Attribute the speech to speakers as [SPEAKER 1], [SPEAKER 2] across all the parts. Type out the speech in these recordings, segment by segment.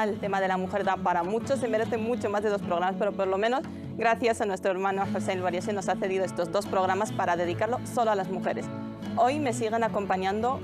[SPEAKER 1] verdad el tema de la mujer da para mucho, se merece mucho más de 2 programas, pero por lo menos gracias a nuestro hermano Hossein El-Barichi nos ha cedido estos 2 programas para dedicarlo solo a las mujeres. Hoy me siguen acompañando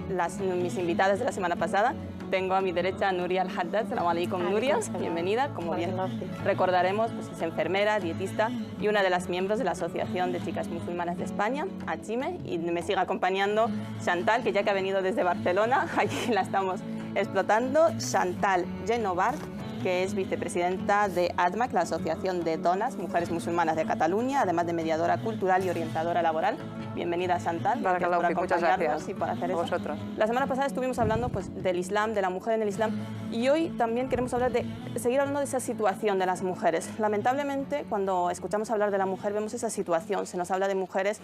[SPEAKER 1] mis invitadas de la semana pasada. Tengo a mi derecha a Nuria Al-Haddad. Assalamu alaikum, Nuria, bienvenida. Como bien recordaremos, pues es enfermera, dietista y una de las miembros de la Asociación de Chicas Musulmanas de España, ACHIME. Y me sigue acompañando Chantal, que ya que ha venido desde Barcelona, aquí la estamos explotando. Chantal Genovar, que es vicepresidenta de ADMAC, la Asociación de Donas, Mujeres Musulmanas de Cataluña, además de mediadora cultural y orientadora laboral. Bienvenida, Chantal.
[SPEAKER 2] Gracias por acompañarnos
[SPEAKER 1] y por hacer eso.
[SPEAKER 2] Vosotros.
[SPEAKER 1] La semana pasada estuvimos hablando pues, del Islam, de la mujer en el Islam, y hoy también queremos hablar seguir hablando de esa situación de las mujeres. Lamentablemente, cuando escuchamos hablar de la mujer, vemos esa situación. Se nos habla de mujeres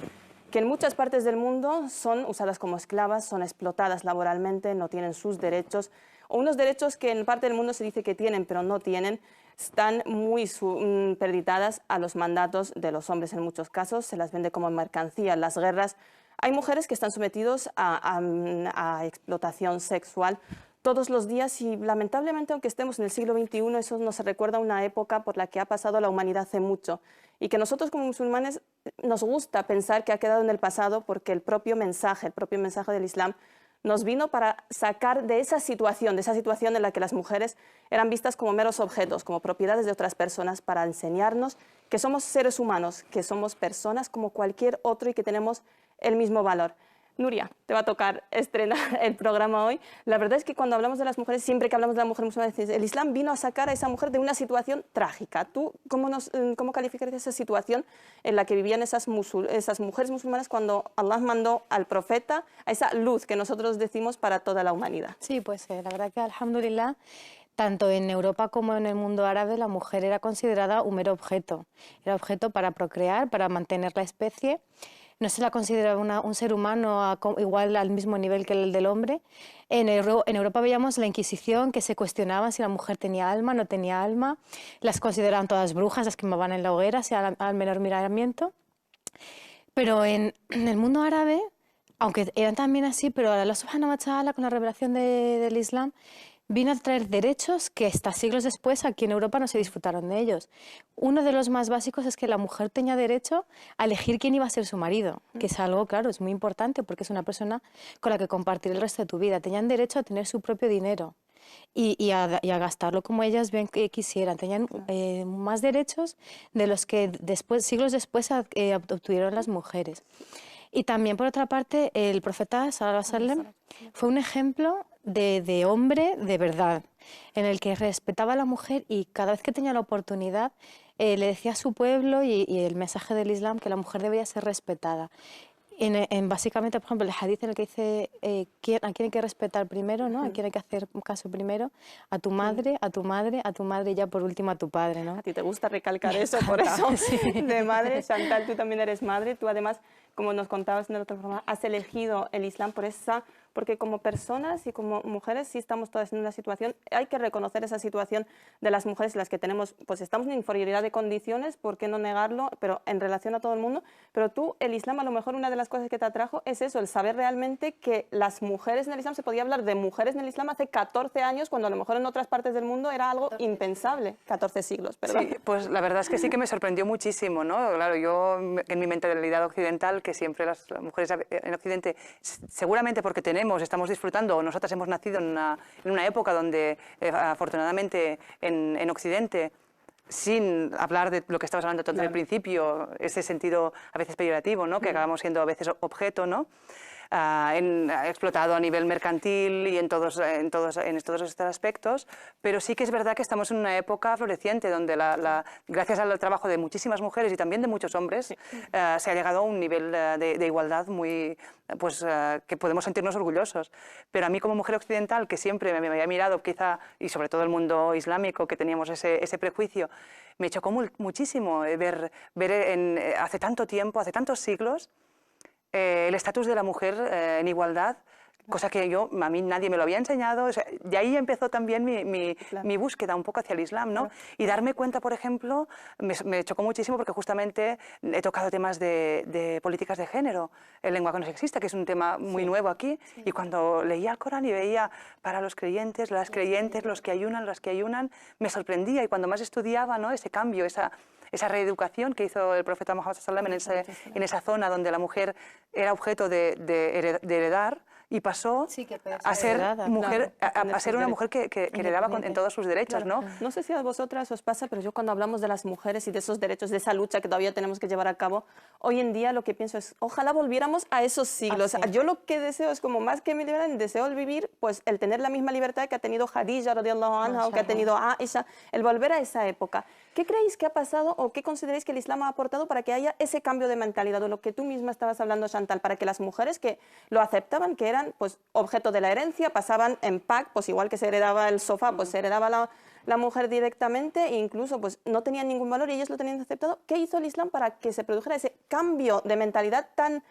[SPEAKER 1] que en muchas partes del mundo son usadas como esclavas, son explotadas laboralmente, no tienen sus derechos, o unos derechos que en parte del mundo se dice que tienen, pero no tienen, están muy supeditadas a los mandatos de los hombres en muchos casos, se las vende como mercancía en las guerras. Hay mujeres que están sometidas a explotación sexual todos los días y lamentablemente, aunque estemos en el siglo XXI, eso nos recuerda a una época por la que ha pasado la humanidad hace mucho y que nosotros como musulmanes nos gusta pensar que ha quedado en el pasado porque el propio mensaje del Islam nos vino para sacar de esa situación en la que las mujeres eran vistas como meros objetos, como propiedades de otras personas, para enseñarnos que somos seres humanos, que somos personas como cualquier otro y que tenemos el mismo valor. Nuria, te va a tocar estrenar el programa hoy. La verdad es que cuando hablamos de las mujeres, siempre que hablamos de la mujer musulmana, el Islam vino a sacar a esa mujer de una situación trágica. ¿Tú cómo calificarías esa situación en la que vivían esas mujeres musulmanas cuando Allah mandó al profeta a esa luz que nosotros decimos para toda la humanidad?
[SPEAKER 3] Sí, pues la verdad que alhamdulillah, tanto en Europa como en el mundo árabe, la mujer era considerada un mero objeto. Era objeto para procrear, para mantener la especie. No se la consideraba un ser humano igual al mismo nivel que el del hombre. En Europa veíamos la Inquisición, que se cuestionaba si la mujer tenía alma, no tenía alma. Las consideraban todas brujas, las quemaban en la hoguera, sea al menor miramiento. Pero en el mundo árabe, aunque eran también así, pero Allah subhanahu wa ta'ala, con la revelación del Islam, vino a traer derechos que hasta siglos después aquí en Europa no se disfrutaron de ellos. Uno de los más básicos es que la mujer tenía derecho a elegir quién iba a ser su marido, que es algo, claro, es muy importante porque es una persona con la que compartir el resto de tu vida. Tenían derecho a tener su propio dinero y a gastarlo como ellas bien que quisieran. Tenían más derechos de los que siglos después obtuvieron las mujeres. Y también, por otra parte, el profeta sallallahu alaihi wasallam fue un ejemplo de hombre de verdad, en el que respetaba a la mujer y cada vez que tenía la oportunidad le decía a su pueblo y el mensaje del Islam que la mujer debía ser respetada. Básicamente, por ejemplo, el hadith en el que dice a quién hay que respetar primero, ¿no? A quién hay que hacer caso primero, a tu madre, a tu madre, a tu madre y ya por último a tu padre, ¿no?
[SPEAKER 1] A ti te gusta recalcar eso, por eso sí. De madre. Chantal, tú también eres madre, tú además, como nos contabas en el otro programa, has elegido el Islam porque como personas y como mujeres sí estamos todas en una situación, hay que reconocer esa situación de las mujeres en las que tenemos, pues estamos en inferioridad de condiciones, ¿por qué no negarlo? Pero en relación a todo el mundo, pero tú, el Islam, a lo mejor una de las cosas que te atrajo es eso, el saber realmente que las mujeres en el Islam, se podía hablar de mujeres en el Islam hace 14 años, cuando a lo mejor en otras partes del mundo era algo impensable, 14 siglos, ¿verdad?
[SPEAKER 2] Sí, pues la verdad es que sí que me sorprendió muchísimo, ¿no? Claro, yo en mi mentalidad occidental, que siempre las mujeres en Occidente, seguramente porque estamos disfrutando, nosotras hemos nacido en una época donde afortunadamente en Occidente, sin hablar de lo que estabas hablando desde el principio, ese sentido a veces peyorativo, ¿no? Que acabamos siendo a veces objeto, ¿no? Explotado a nivel mercantil y en todos estos aspectos, pero sí que es verdad que estamos en una época floreciente donde gracias al trabajo de muchísimas mujeres y también de muchos hombres se ha llegado a un nivel de igualdad muy, que podemos sentirnos orgullosos. Pero a mí como mujer occidental, que siempre me había mirado quizá, y sobre todo el mundo islámico, que teníamos ese prejuicio, me chocó muchísimo ver hace tanto tiempo, hace tantos siglos, el estatus de la mujer en igualdad, cosa que a mí nadie me lo había enseñado. O sea, de ahí empezó también mi búsqueda un poco hacia el Islam, ¿no? Y darme cuenta, por ejemplo, me chocó muchísimo porque justamente he tocado temas de políticas de género, el lenguaje no sexista, que es un tema muy nuevo aquí, y cuando leía el Corán y veía para los creyentes, las creyentes, los que ayunan, las que ayunan, me sorprendía, y cuando más estudiaba, ¿no?, ese cambio, esa reeducación que hizo el profeta Muhammad sallallahu alaihi wasallam en esa zona donde la mujer era objeto de heredar, y pasó a ser mujer, a ser una mujer que heredaba en todos sus derechos, ¿no?
[SPEAKER 1] No sé si a vosotras os pasa, pero yo cuando hablamos de las mujeres y de esos derechos, de esa lucha que todavía tenemos que llevar a cabo, hoy en día lo que pienso es, ojalá volviéramos a esos siglos. Yo lo que deseo es, como más que me liberen, deseo el vivir, pues el tener la misma libertad que ha tenido Khadija radiyallahu anha, o que ha tenido Aisha, el volver a esa época. ¿Qué creéis que ha pasado o qué consideráis que el Islam ha aportado para que haya ese cambio de mentalidad, o lo que tú misma estabas hablando, Chantal, para que las mujeres que lo aceptaban, que eran pues objeto de la herencia, pasaban en pack, pues igual que se heredaba el sofá, pues se heredaba la mujer directamente, e incluso pues no tenían ningún valor y ellos lo tenían aceptado? ¿Qué hizo el Islam para que se produjera ese cambio de mentalidad tan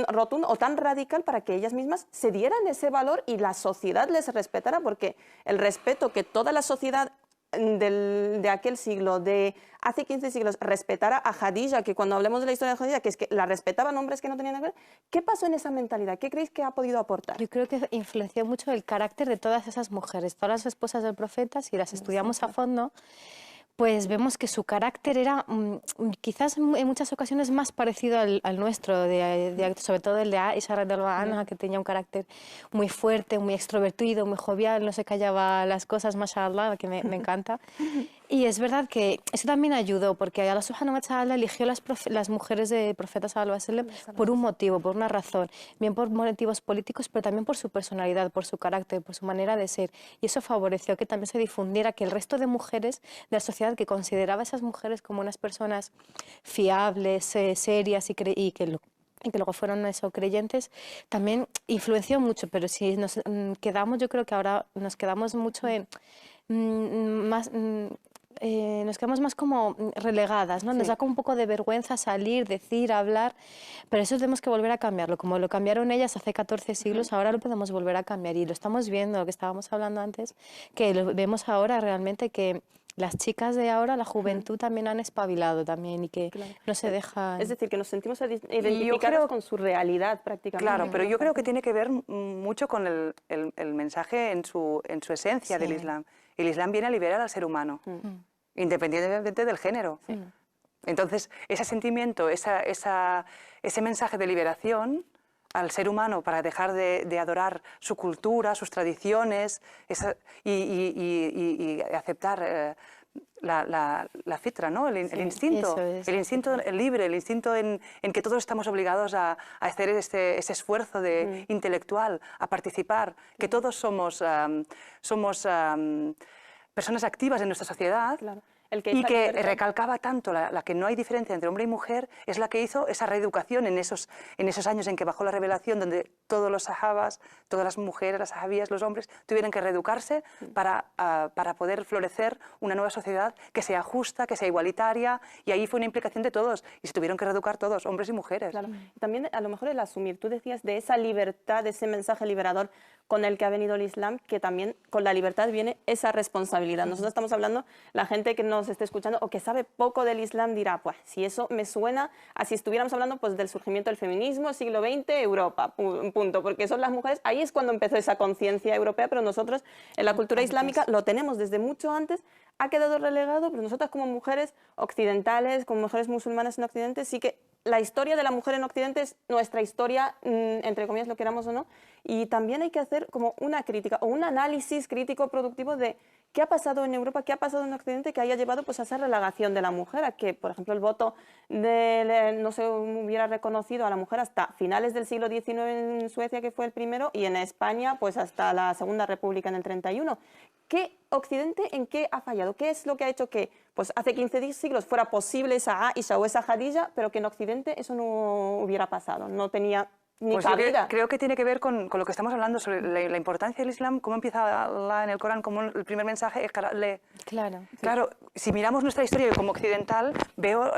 [SPEAKER 1] rotundo o tan radical, para que ellas mismas se dieran ese valor y la sociedad les respetara? Porque el respeto que toda la sociedad de aquel siglo, de hace 15 siglos, respetara a Khadija, que cuando hablemos de la historia de Khadija, que es que la respetaban hombres que no tenían nada que ver, ¿qué pasó en esa mentalidad? ¿Qué creéis que ha podido aportar?
[SPEAKER 3] Yo creo que influenció mucho el carácter de todas esas mujeres, todas las esposas del profeta. Si las estudiamos a fondo, pues vemos que su carácter era quizás en muchas ocasiones más parecido al nuestro, sobre todo el de Aisha radhiyallahu anha, que tenía un carácter muy fuerte, muy extrovertido, muy jovial, no se callaba las cosas, mashallah, que me encanta. Y es verdad que eso también ayudó, porque Allah subhanahu wa ta'ala eligió las mujeres del profeta sallallahu alaihi wasallam por un motivo, por una razón, bien por motivos políticos, pero también por su personalidad, por su carácter, por su manera de ser. Y eso favoreció que también se difundiera, que el resto de mujeres de la sociedad, que consideraba a esas mujeres como unas personas fiables, serias y que luego fueron creyentes, también influenció mucho. Pero si nos quedamos, yo creo que ahora nos quedamos mucho en nos quedamos más como relegadas, ¿no? Nos da como un poco de vergüenza salir, decir, hablar, pero eso tenemos que volver a cambiarlo. Como lo cambiaron ellas hace 14 siglos, ahora lo podemos volver a cambiar, y lo estamos viendo, lo que estábamos hablando antes, que lo vemos ahora realmente, que las chicas de ahora, la juventud, también han espabilado también, y que no se dejan...
[SPEAKER 1] Es decir, que nos sentimos identificados con su realidad prácticamente.
[SPEAKER 2] Claro, pero yo creo que tiene que ver mucho con el mensaje en su esencia del Islam. El Islam viene a liberar al ser humano, independientemente del género. Entonces, ese sentimiento, ese mensaje de liberación al ser humano, para dejar de adorar su cultura, sus tradiciones, y aceptar la fitra, ¿no? El instinto, el instinto libre, el instinto en que todos estamos obligados a hacer ese esfuerzo intelectual, a participar, que todos somos personas activas en nuestra sociedad.
[SPEAKER 1] Claro.
[SPEAKER 2] Y que recalcaba tanto la que no hay diferencia entre hombre y mujer, es la que hizo esa reeducación en esos años en que bajó la revelación, donde todos los sahabas, todas las mujeres, las sahabías, los hombres, tuvieron que reeducarse para poder florecer una nueva sociedad que sea justa, que sea igualitaria, y ahí fue una implicación de todos, y se tuvieron que reeducar todos, hombres y mujeres.
[SPEAKER 1] Claro. También a lo mejor el asumir, tú decías, de esa libertad, de ese mensaje liberador con el que ha venido el Islam, que también con la libertad viene esa responsabilidad. Nosotros estamos hablando, la gente que nos esté escuchando o que sabe poco del Islam dirá, pues si eso me suena a si estuviéramos hablando pues del surgimiento del feminismo, siglo XX, Europa, punto, porque son las mujeres, ahí es cuando empezó esa conciencia europea, pero nosotros en la cultura islámica lo tenemos desde mucho antes, ha quedado relegado, pero nosotras como mujeres occidentales, como mujeres musulmanas en Occidente, sí que la historia de la mujer en Occidente es nuestra historia, entre comillas, lo queramos o no, y también hay que hacer como una crítica o un análisis crítico productivo de qué ha pasado en Europa, qué ha pasado en Occidente que haya llevado pues, a esa relegación de la mujer, a que, por ejemplo, el voto no se hubiera reconocido a la mujer hasta finales del siglo XIX en Suecia, que fue el primero, y en España pues hasta la Segunda República en el 31. ¿Qué Occidente en qué ha fallado? ¿Qué es lo que ha hecho que pues, hace 15 siglos fuera posible esa Aisha o esa Khadija, pero que en Occidente eso no hubiera pasado? No tenía ni
[SPEAKER 2] Pues yo
[SPEAKER 1] cabida.
[SPEAKER 2] creo que tiene que ver con lo que estamos hablando sobre la importancia del Islam, cómo empieza Allah en el Corán, como el primer mensaje,
[SPEAKER 3] Claro.
[SPEAKER 2] Claro, si miramos nuestra historia como occidental, veo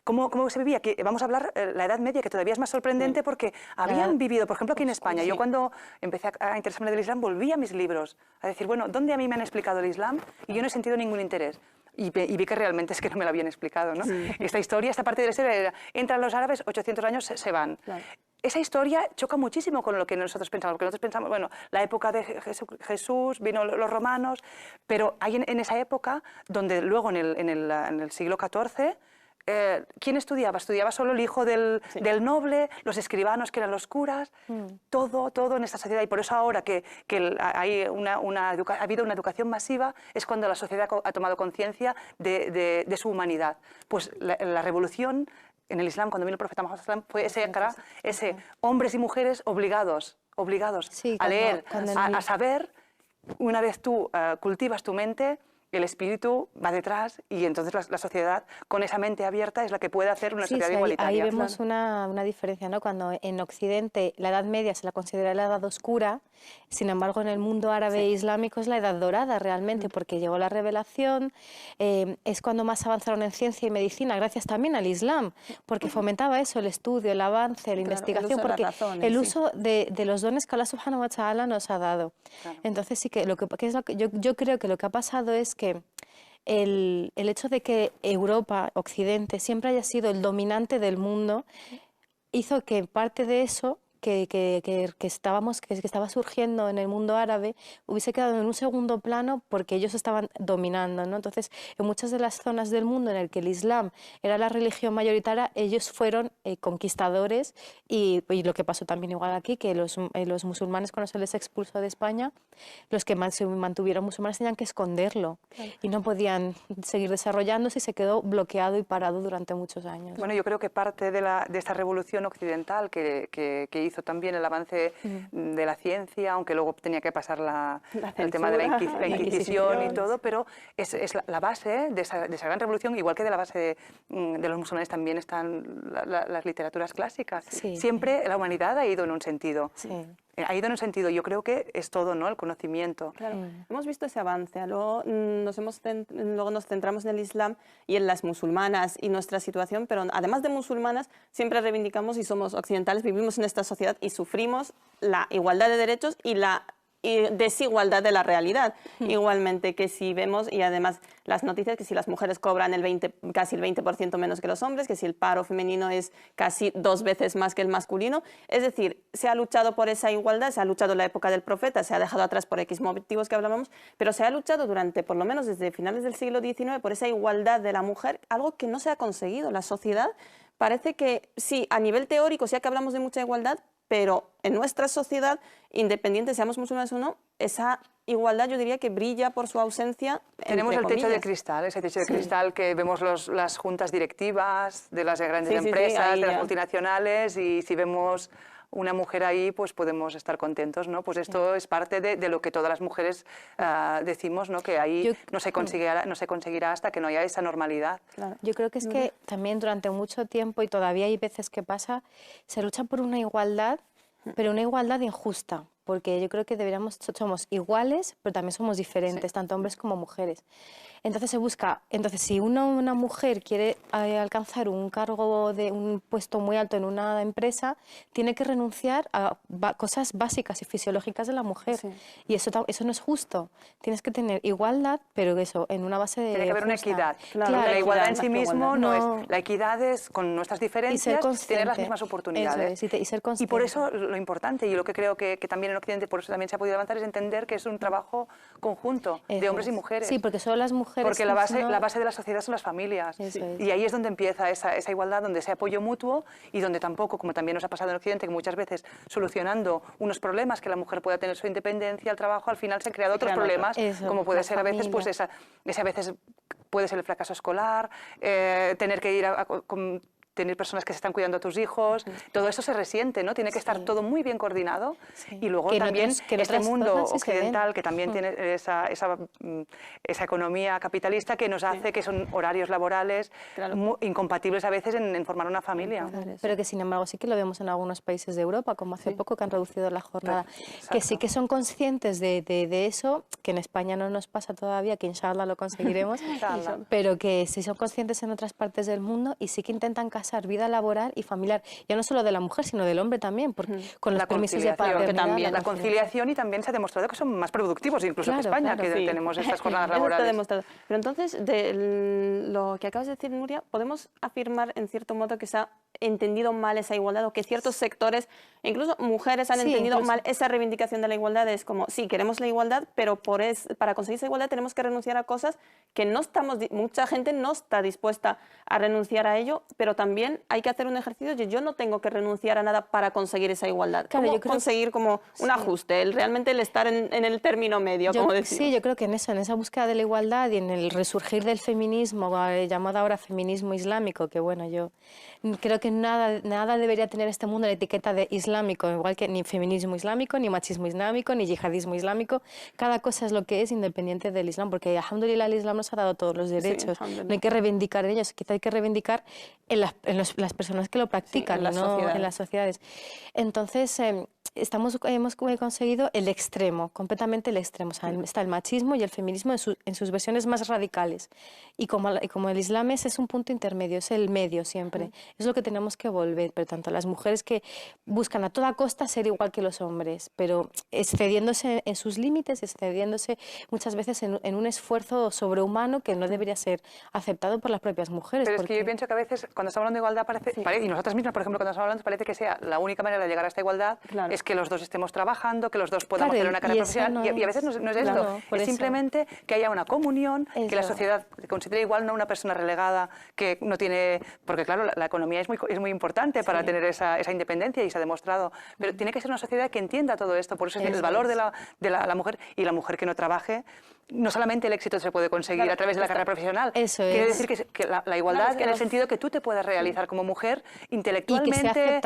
[SPEAKER 2] cómo se vivía. Que vamos a hablar la Edad Media, que todavía es más sorprendente porque habían vivido, por ejemplo, aquí en España. Yo cuando empecé a interesarme del Islam, volví a mis libros a decir, bueno, ¿dónde a mí me han explicado el Islam? Y yo no he sentido ningún interés. Y vi que realmente es que no me lo habían explicado, ¿no? Esta historia, esta parte de la historia era, entran los árabes, 800 años se van.
[SPEAKER 1] Claro.
[SPEAKER 2] Esa historia choca muchísimo con lo que nosotros pensamos, porque nosotros pensamos, bueno, la época de Jesús, vino los romanos, pero hay en esa época donde luego en el siglo XIV, ¿quién estudiaba? Estudiaba solo el hijo del noble, los escribanos que eran los curas, todo en esta sociedad. Y por eso ahora que hay ha habido una educación masiva, es cuando la sociedad ha tomado conciencia de su humanidad. Pues la revolución en el Islam, cuando vino el profeta Muhammad, fue ese hombres y mujeres obligados
[SPEAKER 3] Sí,
[SPEAKER 2] a leer,
[SPEAKER 3] cuando
[SPEAKER 2] a saber. Una vez tú cultivas tu mente, el espíritu va detrás y entonces la sociedad con esa mente abierta es la que puede hacer una sociedad igualitaria.
[SPEAKER 3] Ahí vemos una diferencia, ¿no? Cuando en Occidente la Edad Media se la considera la Edad Oscura, sin embargo en el mundo árabe e islámico es la Edad Dorada realmente, porque llegó la revelación, es cuando más avanzaron en ciencia y medicina, gracias también al Islam, porque fomentaba eso, el estudio, el avance, la investigación, porque el uso de los dones que Allah subhanahu wa ta'ala nos ha dado.
[SPEAKER 2] Claro.
[SPEAKER 3] Entonces sí que, yo creo que lo que ha pasado es que el hecho de que Europa, Occidente, siempre haya sido el dominante del mundo, hizo que parte de eso que estaba surgiendo en el mundo árabe hubiese quedado en un segundo plano porque ellos estaban dominando, ¿no? Entonces, en muchas de las zonas del mundo en el que el Islam era la religión mayoritaria, ellos fueron conquistadores y lo que pasó también igual aquí, que los musulmanes cuando se les expulsó de España, los que se mantuvieron musulmanes tenían que esconderlo y no podían seguir desarrollándose y se quedó bloqueado y parado durante muchos años.
[SPEAKER 2] Bueno, yo creo que parte de esta revolución occidental que hizo también el avance de la ciencia, aunque luego tenía que pasar el tema de la Inquisición y todo, pero es la base de esa gran revolución, igual que de la base de los musulmanes también están las literaturas clásicas.
[SPEAKER 3] Sí.
[SPEAKER 2] Siempre la humanidad ha ido en un sentido.
[SPEAKER 3] Sí.
[SPEAKER 2] Ha ido en un sentido, yo creo que es todo, ¿no? El conocimiento.
[SPEAKER 1] Claro, hemos visto ese avance, luego nos centramos en el Islam y en las musulmanas y nuestra situación, pero además de musulmanas, siempre reivindicamos y somos occidentales, vivimos en esta sociedad y sufrimos la igualdad de derechos y la desigualdad de la realidad. Igualmente que si vemos, y además las noticias, que si las mujeres cobran casi el 20% menos que los hombres, que si el paro femenino es casi 2 veces más que el masculino. Es decir, se ha luchado por esa igualdad, se ha luchado en la época del profeta, se ha dejado atrás por X motivos que hablábamos, pero se ha luchado durante, por lo menos desde finales del siglo XIX, por esa igualdad de la mujer, algo que no se ha conseguido. La sociedad parece que, sí, a nivel teórico sí que hablamos de mucha igualdad, pero en nuestra sociedad, independiente seamos musulmanes o no, esa igualdad yo diría que brilla por su ausencia.
[SPEAKER 2] Tenemos el techo de cristal, ese techo de cristal que vemos las juntas directivas de las grandes empresas, de las multinacionales, y si vemos una mujer ahí, pues podemos estar contentos, ¿no? Pues esto es parte de lo que todas las mujeres decimos, ¿no? Que ahí no se conseguirá hasta que no haya esa normalidad.
[SPEAKER 3] Claro. Yo creo que es que también durante mucho tiempo, y todavía hay veces que pasa, se lucha por una igualdad, pero una igualdad injusta, porque yo creo que somos iguales, pero también somos diferentes, tanto hombres como mujeres. Entonces se busca, si una mujer quiere alcanzar un cargo de un puesto muy alto en una empresa, tiene que renunciar a cosas básicas y fisiológicas de la mujer. Sí. Y eso no es justo. Tienes que tener igualdad, pero eso, en una base de
[SPEAKER 2] Tiene que haber una equidad.
[SPEAKER 3] Claro,
[SPEAKER 2] la igualdad en sí mismo no es... La equidad es, con nuestras diferencias, tener las mismas oportunidades.
[SPEAKER 3] Eso es, y ser consciente.
[SPEAKER 2] Y por eso lo importante, y lo que creo que también en Occidente, por eso también se ha podido avanzar, es entender que es un trabajo conjunto de hombres y mujeres.
[SPEAKER 3] Sí, porque solo las mujeres...
[SPEAKER 2] Porque la base de la sociedad son las familias. Y ahí es donde empieza esa igualdad, donde ese apoyo mutuo y donde tampoco, como también nos ha pasado en Occidente, que muchas veces solucionando unos problemas que la mujer pueda tener su independencia, el trabajo, al final se han creado otros problemas, como puede ser a veces, pues a veces puede ser el fracaso escolar, tener que ir tener personas que se están cuidando a tus hijos, todo eso se resiente, ¿no? Tiene que estar todo muy bien coordinado y luego
[SPEAKER 3] Que
[SPEAKER 2] también este mundo
[SPEAKER 3] sí
[SPEAKER 2] occidental que también tiene esa economía capitalista que nos hace que son horarios laborales incompatibles a veces en formar una familia.
[SPEAKER 3] Pero que sin embargo sí que lo vemos en algunos países de Europa, como hace poco que han reducido la jornada, que sí que son conscientes de eso, que en España no nos pasa todavía, que inshallah lo conseguiremos, pero que sí son conscientes en otras partes del mundo y sí que intentan casar vida laboral y familiar, ya no solo de la mujer, sino del hombre también, con los permisos de paternidad.
[SPEAKER 2] La conciliación, y también se ha demostrado que son más productivos, incluso en España, que tenemos estas jornadas laborales.
[SPEAKER 1] Pero entonces, de lo que acabas de decir, Nuria, ¿podemos afirmar en cierto modo que se ha entendido mal esa igualdad o que ciertos sectores, incluso mujeres, han entendido mal esa reivindicación de la igualdad? Es como, sí, queremos la igualdad, pero para conseguir esa igualdad tenemos que renunciar a cosas que mucha gente no está dispuesta a renunciar a ello, pero también hay que hacer un ejercicio de yo no tengo que renunciar a nada para conseguir esa igualdad.
[SPEAKER 3] Claro,
[SPEAKER 1] ¿Cómo
[SPEAKER 3] yo creo
[SPEAKER 1] conseguir como un ajuste, realmente el estar en el término medio, como decimos?
[SPEAKER 3] Sí, yo creo que en esa búsqueda de la igualdad y en el resurgir del feminismo, llamado ahora feminismo islámico, que bueno, yo creo que nada debería tener este mundo la etiqueta de islámico, igual que ni feminismo islámico, ni machismo islámico, ni yihadismo islámico. Cada cosa es lo que es independiente del Islam, porque alhamdulillah el Islam nos ha dado todos los derechos. No hay que reivindicar en ellos, quizá hay que reivindicar en las personas que lo practican, no en las sociedades. Entonces, hemos conseguido el extremo, completamente el extremo. O sea, está el machismo y el feminismo en sus versiones más radicales. Y como el Islam es un punto intermedio, es el medio siempre. Es lo que tenemos que volver. Pero tanto las mujeres que buscan a toda costa ser igual que los hombres, pero excediéndose en sus límites, excediéndose muchas veces en un esfuerzo sobrehumano que no debería ser aceptado por las propias mujeres.
[SPEAKER 2] Pero es que yo pienso que a veces cuando estamos hablando de igualdad parece, y nosotras mismas, por ejemplo, cuando estamos hablando, parece que sea la única manera de llegar a esta igualdad es que los dos estemos trabajando, que los dos podamos hacer una carrera profesional, y a veces no es esto, es simplemente que haya una comunión, que la sociedad considere igual, no una persona relegada que no tiene, porque claro, la economía es muy importante para tener esa independencia y se ha demostrado, pero tiene que ser una sociedad que entienda todo esto, por eso es el valor de la mujer, y la mujer que no trabaje, no solamente el éxito se puede conseguir a través de la carrera profesional, quiere decir que la igualdad en el sentido que tú te puedas realizar como mujer intelectualmente,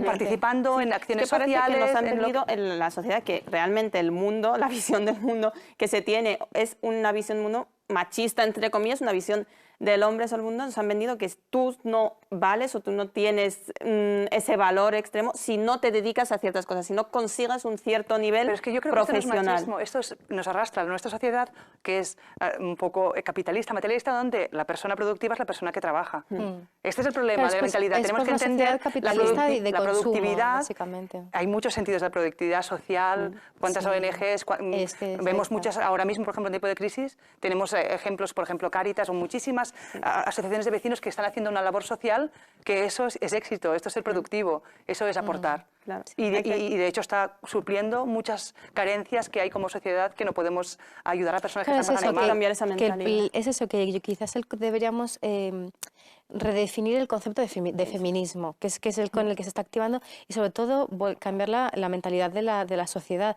[SPEAKER 2] participando en acciones sociales.
[SPEAKER 1] Que nos han vendido en la sociedad que realmente el mundo, la visión del mundo que se tiene es una visión del mundo machista, entre comillas, una visión del hombre sobre el mundo. Nos han vendido que tú no vales o tú no tienes ese valor extremo si no te dedicas a ciertas cosas, si no consigas un cierto nivel profesional. Pero es que yo creo que esto no es machismo,
[SPEAKER 2] esto nos arrastra a nuestra sociedad que es un poco capitalista, materialista, donde la persona productiva es la persona que trabaja. Este es el problema de la mentalidad. Tenemos que entender la productividad. Básicamente. Hay muchos sentidos de la productividad social, cuántas ONGs, vemos muchas, ahora mismo, por ejemplo, en tiempo de crisis, tenemos ejemplos, por ejemplo, Cáritas o muchísimas asociaciones de vecinos que están haciendo una labor social, que eso es éxito, esto es ser productivo, eso es aportar. Y de hecho está supliendo muchas carencias que hay como sociedad que no podemos ayudar a personas que están pasando mal.
[SPEAKER 1] Cambiar esa mentalidad.
[SPEAKER 3] Es eso, que quizás deberíamos redefinir el concepto de feminismo, que es el con el que se está activando, y sobre todo cambiar la mentalidad de la sociedad.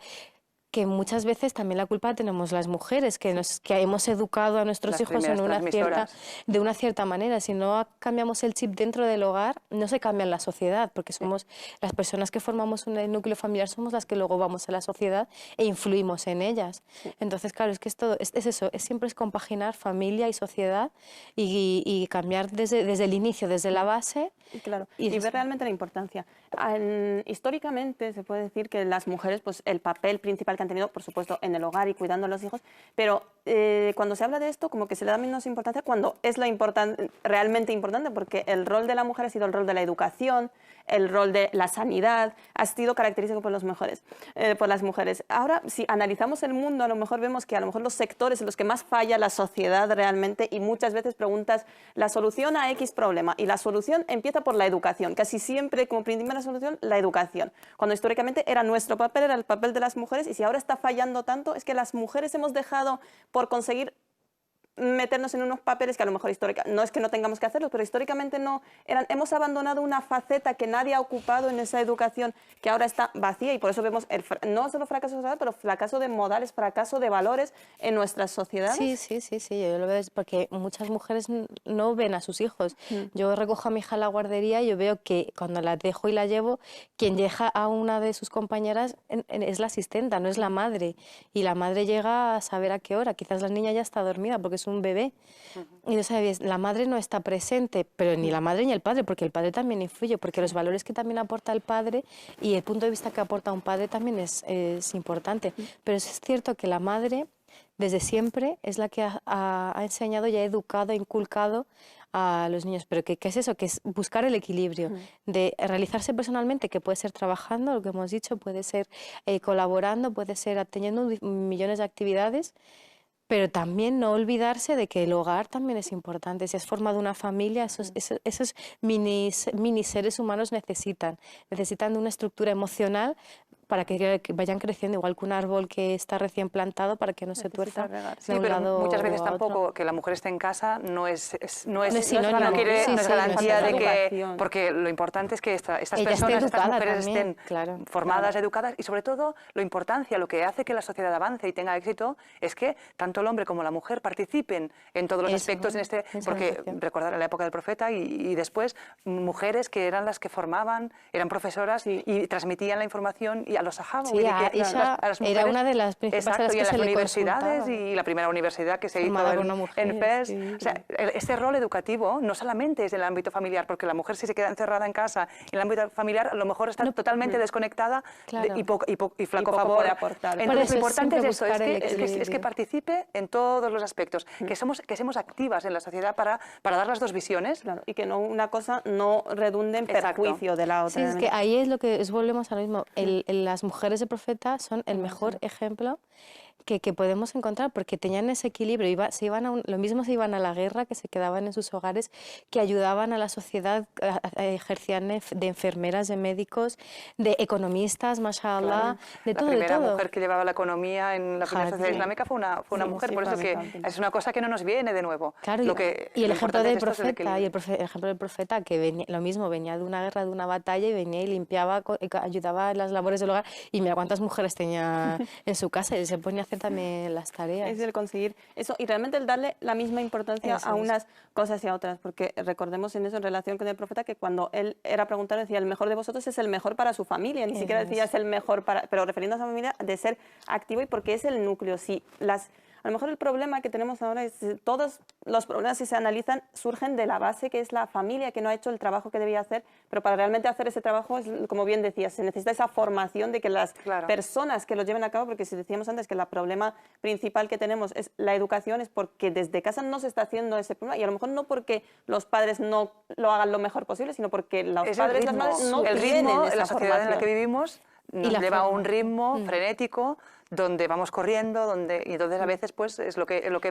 [SPEAKER 3] Que muchas veces también la culpa tenemos las mujeres, que hemos educado a nuestros hijos de una cierta manera. Si no cambiamos el chip dentro del hogar, no se cambia en la sociedad, porque somos las personas que formamos un núcleo familiar, somos las que luego vamos a la sociedad e influimos en ellas. Entonces, claro, es que es eso, siempre es compaginar familia y sociedad y cambiar desde el inicio, desde la base.
[SPEAKER 1] Y ver realmente la importancia. Históricamente se puede decir que las mujeres, pues el papel principal que han tenido, por supuesto, en el hogar y cuidando a los hijos, pero cuando se habla de esto, como que se le da menos importancia cuando es realmente importante, porque el rol de la mujer ha sido el rol de la educación, el rol de la sanidad, ha sido característico por las mujeres. Ahora, si analizamos el mundo, a lo mejor vemos que a lo mejor los sectores en los que más falla la sociedad realmente, y muchas veces preguntas la solución a X problema, y la solución empieza por la educación, casi siempre como primera solución la educación, cuando históricamente era nuestro papel, era el papel de las mujeres, y si ahora está fallando tanto es que las mujeres hemos dejado por conseguir meternos en unos papeles que a lo mejor históricamente, no es que no tengamos que hacerlos, pero históricamente no eran, hemos abandonado una faceta que nadie ha ocupado en esa educación que ahora está vacía y por eso vemos no solo fracaso social, pero fracaso de modales, fracaso de valores en nuestras sociedades.
[SPEAKER 3] Sí, yo lo veo porque muchas mujeres no ven a sus hijos. Yo recojo a mi hija a la guardería y yo veo que cuando la dejo y la llevo, quien deja a una de sus compañeras es la asistenta, no es la madre. Y la madre llega a saber a qué hora, quizás la niña ya está dormida porque es un bebé. Y no sabes, la madre no está presente, pero ni la madre ni el padre, porque el padre también influye, porque los valores que también aporta el padre y el punto de vista que aporta un padre también es importante. Pero es cierto que la madre desde siempre es la que ha enseñado y ha educado, ha inculcado a los niños. Pero ¿qué es eso? Que es buscar el equilibrio de realizarse personalmente, que puede ser trabajando, lo que hemos dicho, puede ser colaborando, puede ser teniendo millones de actividades, pero también no olvidarse de que el hogar también es importante. Si has formado una familia, esos mini seres humanos necesitan de una estructura emocional para que vayan creciendo, igual que un árbol que está recién plantado, para que no se tuerza
[SPEAKER 2] Sí, pero muchas veces tampoco que la mujer esté en casa no es garantía de que... Porque lo importante es que estas personas, estas mujeres estén formadas, educadas, y sobre todo lo que hace que la sociedad avance y tenga éxito es que tanto el hombre como la mujer participen en todos los aspectos, porque recordar en la época del profeta y después mujeres que eran las que formaban, eran profesoras y transmitían la información y a los sahabas,
[SPEAKER 3] a las mujeres, era una de las principales
[SPEAKER 2] y en las universidades y la primera universidad que se hizo en Fez. O sea, este rol educativo no solamente es en el ámbito familiar, porque la mujer si se queda encerrada en casa, en el ámbito familiar a lo mejor está totalmente desconectada y flaco favor. Entonces lo importante es eso, es que participe en todos los aspectos, que seamos activas en la sociedad para dar las dos visiones.
[SPEAKER 1] Y que no una cosa no redunde en perjuicio de la otra.
[SPEAKER 3] Sí, es que ahí es lo que volvemos a lo mismo. Las mujeres de profeta son el mejor ejemplo que podemos encontrar, porque tenían ese equilibrio, lo mismo se iban a la guerra, que se quedaban en sus hogares, que ayudaban a la sociedad, ejercían de enfermeras, de médicos, de economistas, mashallah, de todo.
[SPEAKER 2] La primera mujer que llevaba la economía en la primera sociedad islámica fue una mujer, por eso que es una cosa que no nos viene de nuevo.
[SPEAKER 3] Claro, y el ejemplo del profeta, ejemplo del profeta, que venía, lo mismo, venía de una guerra, de una batalla, y venía y limpiaba, ayudaba en las labores del hogar, y mira cuántas mujeres tenía en su casa, y se ponía a hacer también las tareas.
[SPEAKER 1] Es el conseguir eso y realmente el darle la misma importancia a unas cosas y a otras, porque recordemos en eso, en relación con el profeta, que cuando él era preguntado decía el mejor de vosotros es el mejor para su familia, ni siquiera decía es el mejor para, pero refiriéndose a su familia, de ser activo y porque es el núcleo. Si a lo mejor el problema que tenemos ahora es todos los problemas, si se analizan, surgen de la base que es la familia, que no ha hecho el trabajo que debía hacer, pero para realmente hacer ese trabajo, como bien decías, se necesita esa formación de que las personas que lo lleven a cabo, porque si decíamos antes que el problema principal que tenemos es la educación, es porque desde casa no se está haciendo ese problema, y a lo mejor no porque los padres no lo hagan lo mejor posible, sino porque los padres y las madres no tienen esa
[SPEAKER 2] la sociedad
[SPEAKER 1] formación.
[SPEAKER 2] en la que vivimos nos lleva a un ritmo frenético, donde vamos corriendo, y entonces a veces pues es lo que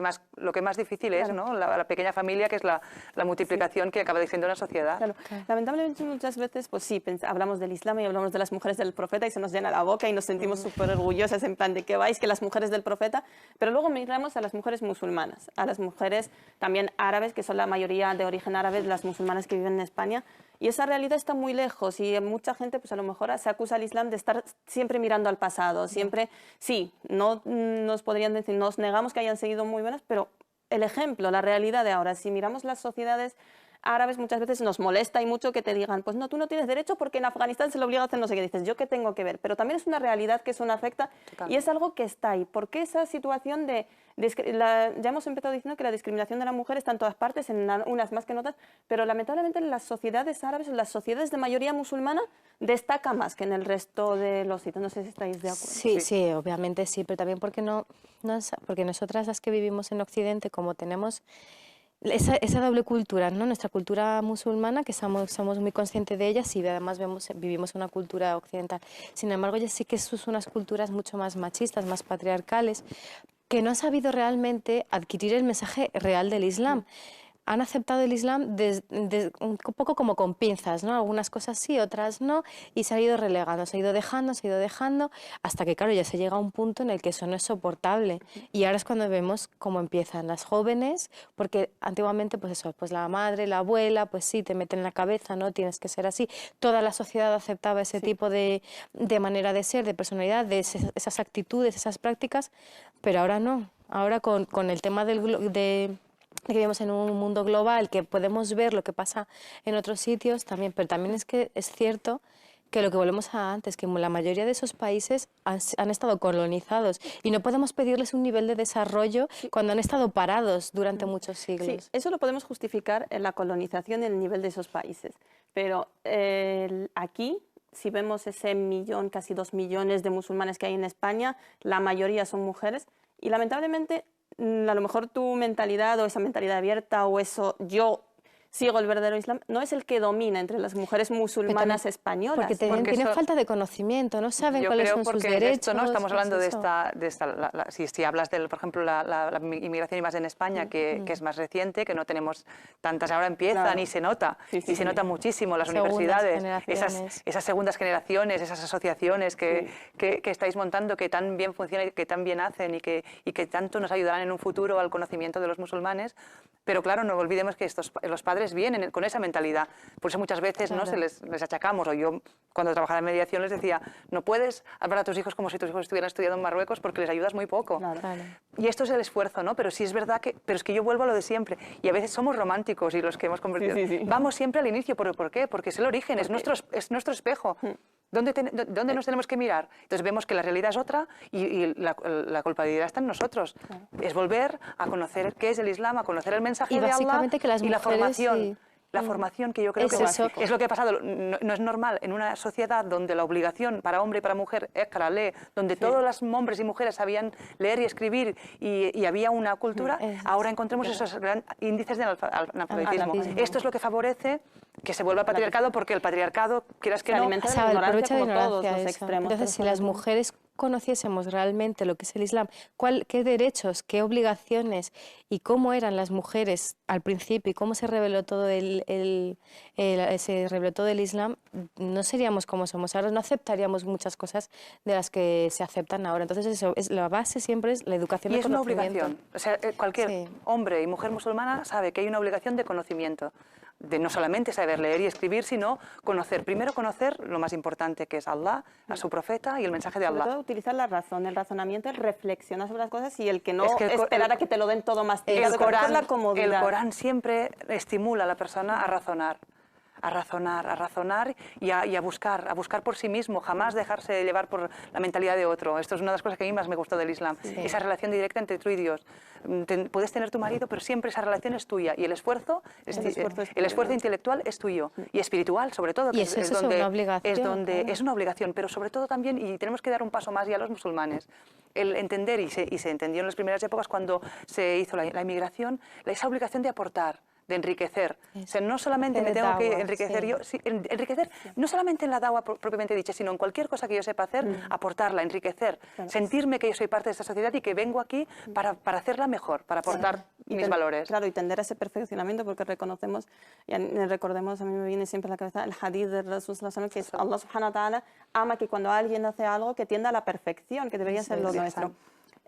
[SPEAKER 2] más difícil es, ¿no? La pequeña familia, que es la multiplicación que acaba diciendo una sociedad.
[SPEAKER 1] Lamentablemente muchas veces pues sí, hablamos del Islam y hablamos de las mujeres del profeta y se nos llena la boca y nos sentimos súper orgullosas en plan de que vais, que las mujeres del profeta, pero luego miramos a las mujeres musulmanas, a las mujeres también árabes, que son la mayoría de origen árabe, las musulmanas que viven en España. Y esa realidad está muy lejos y mucha gente pues a lo mejor se acusa al Islam de estar siempre mirando al pasado, siempre, sí, no nos podrían decir, nos negamos que hayan seguido muy buenas, pero el ejemplo, la realidad de ahora, si miramos las sociedades árabes muchas veces nos molesta y mucho que te digan, pues no, tú no tienes derecho porque en Afganistán se le obliga a hacer no sé qué. Dices, ¿yo qué tengo que ver? Pero también es una realidad que eso no afecta y es algo que está ahí. ¿Por qué esa situación ya hemos empezado diciendo que la discriminación de la mujer está en todas partes, en unas más que en otras, pero lamentablemente en las sociedades árabes, en las sociedades de mayoría musulmana, destaca más que en el resto de los sitios. No sé si estáis de acuerdo.
[SPEAKER 3] Sí, obviamente sí, pero también porque nosotras las que vivimos en Occidente, como tenemos esa doble cultura, ¿no? Nuestra cultura musulmana, que somos muy conscientes de ella, y además vivimos una cultura occidental. Sin embargo, ya sí que son unas culturas mucho más machistas, más patriarcales, que no han sabido realmente adquirir el mensaje real del Islam. han aceptado el Islam un poco como con pinzas, ¿no? Algunas cosas sí, otras no, y se ha ido relegando, se ha ido dejando, hasta que, claro, ya se llega a un punto en el que eso no es soportable. Y ahora es cuando vemos cómo empiezan las jóvenes, porque antiguamente, pues eso, pues la madre, la abuela, pues sí, te meten en la cabeza, ¿no? Tienes que ser así. Toda la sociedad aceptaba ese tipo de manera de ser, de personalidad, de esas actitudes, esas prácticas, pero ahora no. Ahora con el tema de que vivimos en un mundo global, que podemos ver lo que pasa en otros sitios también, pero también es que es cierto que lo que volvemos a antes, que la mayoría de esos países han estado colonizados y no podemos pedirles un nivel de desarrollo cuando han estado parados durante muchos siglos.
[SPEAKER 1] Sí, eso lo podemos justificar en la colonización y en el nivel de esos países, pero aquí, si vemos ese millón, casi 2 millones de musulmanes que hay en España, la mayoría son mujeres y lamentablemente a lo mejor tu mentalidad o esa mentalidad abierta o eso, yo sigo el verdadero Islam, no es el que domina entre las mujeres musulmanas españolas.
[SPEAKER 3] Porque tienen falta de conocimiento, no saben cuáles son sus derechos.
[SPEAKER 2] Esto no estamos hablando si hablas de, por ejemplo, la inmigración y más en España, que es más reciente, que no tenemos tantas, ahora empiezan y se nota, se nota muchísimo las universidades, esas segundas generaciones, esas asociaciones que estáis montando, que tan bien funcionan, que tan bien hacen y que tanto nos ayudarán en un futuro al conocimiento de los musulmanes. Pero claro, no olvidemos que los padres vienen con esa mentalidad. Por eso muchas veces ¿no? les achacamos. O yo, cuando trabajaba en mediación, les decía, no puedes hablar a tus hijos como si tus hijos estuvieran estudiando en Marruecos porque les ayudas muy poco.
[SPEAKER 3] Claro.
[SPEAKER 2] Y esto es el esfuerzo, ¿no? Pero sí es verdad que... Pero es que yo vuelvo a lo de siempre. Y a veces somos románticos y los que hemos convertido... Vamos siempre al inicio. ¿Por qué? Porque es el origen, es nuestro espejo. ¿Dónde nos tenemos que mirar? Entonces vemos que la realidad es otra y la culpabilidad está en nosotros. Es volver a conocer qué es el Islam, a conocer el mensaje de Allah
[SPEAKER 3] que las
[SPEAKER 2] y la
[SPEAKER 3] mujeres,
[SPEAKER 2] formación. La formación, que yo creo que es lo que ha pasado. No es normal en una sociedad donde la obligación para hombre y para mujer es Iqra, lee, donde todos los hombres y mujeres sabían leer y escribir y había una cultura, ahora encontremos esos grandes índices de analfabetismo. Esto es lo que favorece que se vuelva patriarcado, porque el patriarcado, quieras que no,
[SPEAKER 1] alimenta la ignorancia como todos los extremos.
[SPEAKER 3] Entonces, si las mujeres conociésemos realmente lo que es el Islam, qué derechos, qué obligaciones y cómo eran las mujeres al principio y cómo se reveló todo el Islam, no seríamos como somos ahora, no aceptaríamos muchas cosas de las que se aceptan ahora. Entonces, eso la base siempre es la educación y el conocimiento.
[SPEAKER 2] Es una obligación. O sea, cualquier hombre y mujer musulmana sabe que hay una obligación de conocimiento, de no solamente saber leer y escribir, sino conocer. Primero conocer lo más importante, que es Allah, a su profeta y el mensaje de Allah.
[SPEAKER 1] Sobre todo utilizar la razón, el razonamiento, el reflexionar sobre las cosas y el que no esperar a que te lo den todo más
[SPEAKER 2] el Corán siempre estimula a la persona a razonar. A razonar y a buscar por sí mismo, jamás dejarse llevar por la mentalidad de otro. Esto es una de las cosas que a mí más me gustó del Islam, esa relación directa entre tú y Dios. Puedes tener tu marido, pero siempre esa relación es tuya y el esfuerzo intelectual es tuyo y espiritual, sobre todo, que es una obligación, pero sobre todo también, y tenemos que dar un paso más ya a los musulmanes, el entender, y se entendió en las primeras épocas cuando se hizo la inmigración, esa obligación de aportar, de enriquecer. O sea, no solamente me tengo que enriquecer yo, enriquecer no solamente en la dawa propiamente dicha, sino en cualquier cosa que yo sepa hacer, aportarla, enriquecer, sentirme que yo soy parte de esta sociedad y que vengo aquí para hacerla mejor, para aportar mis valores.
[SPEAKER 1] Claro, y tender a ese perfeccionamiento, porque recordemos, a mí me viene siempre a la cabeza el hadith de Rasul sallallahu alaihi wasallam, que es Allah subhanahu wa ta'ala ama que cuando alguien hace algo que tienda a la perfección, que debería ser lo nuestro.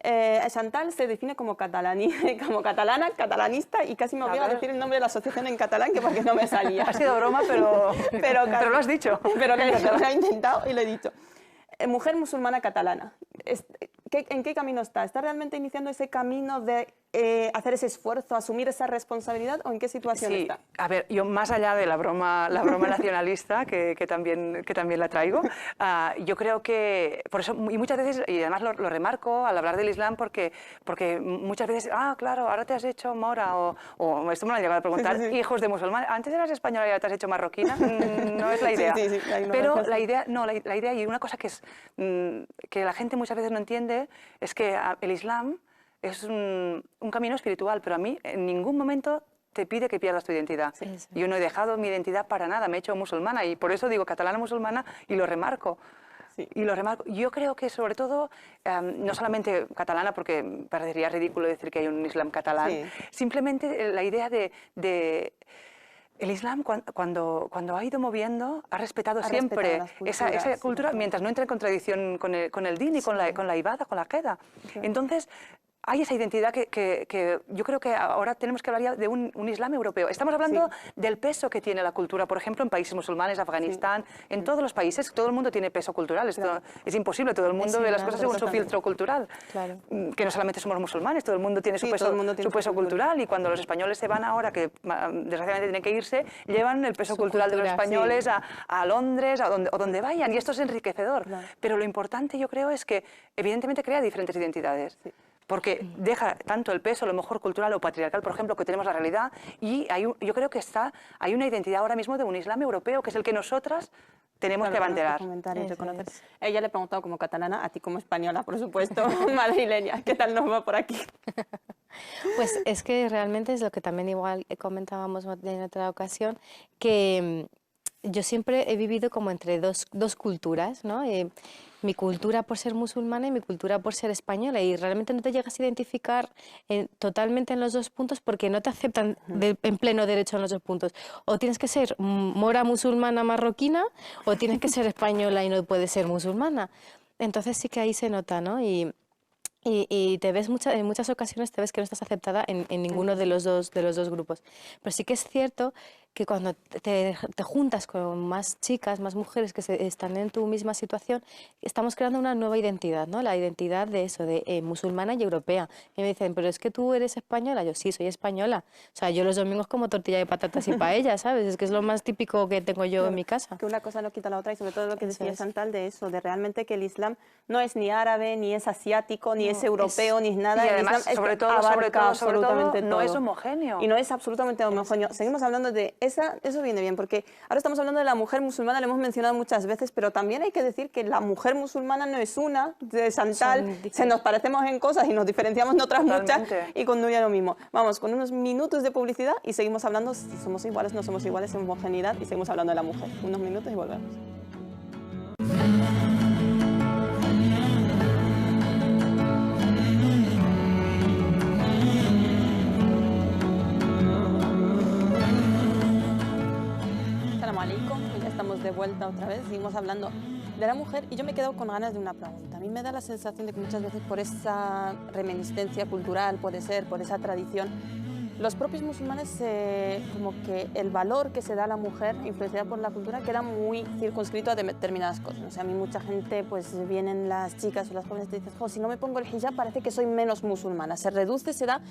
[SPEAKER 1] Chantal se define como catalana, catalanista, y casi me obliga a decir el nombre de la asociación en catalán, que porque no me salía.
[SPEAKER 2] Ha sido broma, pero lo has dicho.
[SPEAKER 1] Pero lo he intentado y lo he dicho. Mujer musulmana catalana. ¿En qué camino está? ¿Está realmente iniciando ese camino de hacer ese esfuerzo, asumir esa responsabilidad, o en qué situación está?
[SPEAKER 2] A ver, yo más allá de la broma nacionalista, que también la traigo, yo creo que, por eso, y muchas veces, y además lo remarco al hablar del Islam, porque muchas veces, claro, ahora te has hecho mora, o esto me lo han llegado a preguntar, hijos de musulmanes, antes eras española y ahora te has hecho marroquina, no es la idea. Pero la idea, y una cosa que la gente muchas veces no entiende, es que el Islam es un camino espiritual, pero a mí en ningún momento te pide que pierdas tu identidad. Yo no he dejado mi identidad para nada, me he hecho musulmana y por eso digo catalana musulmana y lo remarco.
[SPEAKER 1] Sí.
[SPEAKER 2] Y lo remarco, yo creo que sobre todo, no solamente catalana, porque parecería ridículo decir que hay un Islam catalán,
[SPEAKER 1] Sí.
[SPEAKER 2] simplemente la idea de el Islam, cuando ha ido moviendo, ha respetado siempre
[SPEAKER 1] las
[SPEAKER 2] esa
[SPEAKER 1] culturas,
[SPEAKER 2] cultura,
[SPEAKER 1] sí.
[SPEAKER 2] mientras no entra en contradicción con el din y con la ibada, con la queda. Entonces, hay esa identidad que yo creo que ahora tenemos que hablar ya de un Islam europeo. Estamos hablando del peso que tiene la cultura, por ejemplo, en países musulmanes, Afganistán, en todos los países, todo el mundo tiene peso cultural. Esto es imposible, todo el mundo ve las cosas según su filtro cultural.
[SPEAKER 3] Claro.
[SPEAKER 2] Que no solamente somos musulmanes, todo el mundo tiene su
[SPEAKER 1] Sí,
[SPEAKER 2] peso,
[SPEAKER 1] todo el mundo tiene
[SPEAKER 2] su peso
[SPEAKER 1] su cultura.
[SPEAKER 2] cultural, y cuando los españoles se van ahora, que desgraciadamente tienen que irse, llevan el peso cultural de los
[SPEAKER 3] cultura,
[SPEAKER 2] españoles a Londres, o donde vayan, y esto es enriquecedor.
[SPEAKER 1] Claro.
[SPEAKER 2] Pero lo importante, yo creo, es que evidentemente crea diferentes identidades. Porque deja tanto el peso, a lo mejor cultural o patriarcal, por ejemplo, que tenemos la realidad, y yo creo que hay una identidad ahora mismo de un Islam europeo, que es el que nosotras tenemos que abanderar.
[SPEAKER 1] Ella le he preguntado como catalana, a ti como española, por supuesto, madrileña, ¿qué tal nos va por aquí?
[SPEAKER 3] Pues es que realmente es lo que también igual comentábamos en otra ocasión, que yo siempre he vivido como entre dos culturas, ¿no? Mi cultura por ser musulmana y mi cultura por ser española, y realmente no te llegas a identificar totalmente en los dos puntos porque no te aceptan en pleno derecho en los dos puntos. O tienes que ser mora musulmana marroquina, o tienes que ser española y no puedes ser musulmana. Entonces sí que ahí se nota, ¿no? Y te ves en muchas ocasiones te ves que no estás aceptada en ninguno de los dos grupos. Pero sí que es cierto que cuando te juntas con más chicas, más mujeres que están en tu misma situación, estamos creando una nueva identidad, ¿no? La identidad de eso, de musulmana y europea. Y me dicen, pero es que tú eres española. Yo sí, soy española. O sea, yo los domingos como tortilla de patatas y paella, ¿sabes? Es que es lo más típico que tengo yo en mi casa.
[SPEAKER 1] Que una cosa no quita la otra, y sobre todo lo que
[SPEAKER 3] Eso
[SPEAKER 1] decía
[SPEAKER 3] es.
[SPEAKER 1] Chantal de eso, de realmente que el Islam no es ni árabe, ni es asiático, ni es europeo, ni es nada.
[SPEAKER 2] Y
[SPEAKER 1] El
[SPEAKER 2] además,
[SPEAKER 1] Islam
[SPEAKER 2] sobre todo,
[SPEAKER 1] absolutamente
[SPEAKER 2] no es
[SPEAKER 1] todo.
[SPEAKER 2] homogéneo.
[SPEAKER 1] Y no es absolutamente homogéneo. Seguimos hablando de eso viene bien, porque ahora estamos hablando de la mujer musulmana, lo hemos mencionado muchas veces, pero también hay que decir que la mujer musulmana no es una, de Chantal, se nos parecemos en cosas y nos diferenciamos en otras muchas, y con Nuria lo mismo. Vamos, con unos minutos de publicidad y seguimos hablando si somos iguales, no somos iguales, en homogeneidad, y seguimos hablando de la mujer. Unos minutos y volvemos. Ya estamos de vuelta otra vez, seguimos hablando de la mujer, y yo me he quedado con ganas de una pregunta. A mí me da la sensación de que muchas veces por esa reminiscencia cultural, puede ser, por esa tradición, los propios musulmanes, como que el valor que se da a la mujer, influenciada por la cultura, queda muy circunscrito a determinadas cosas. O sea, a mí mucha gente, pues vienen las chicas o las jóvenes y te dicen, jo, si no me pongo el hijab parece que soy menos musulmana. Se reduce, se da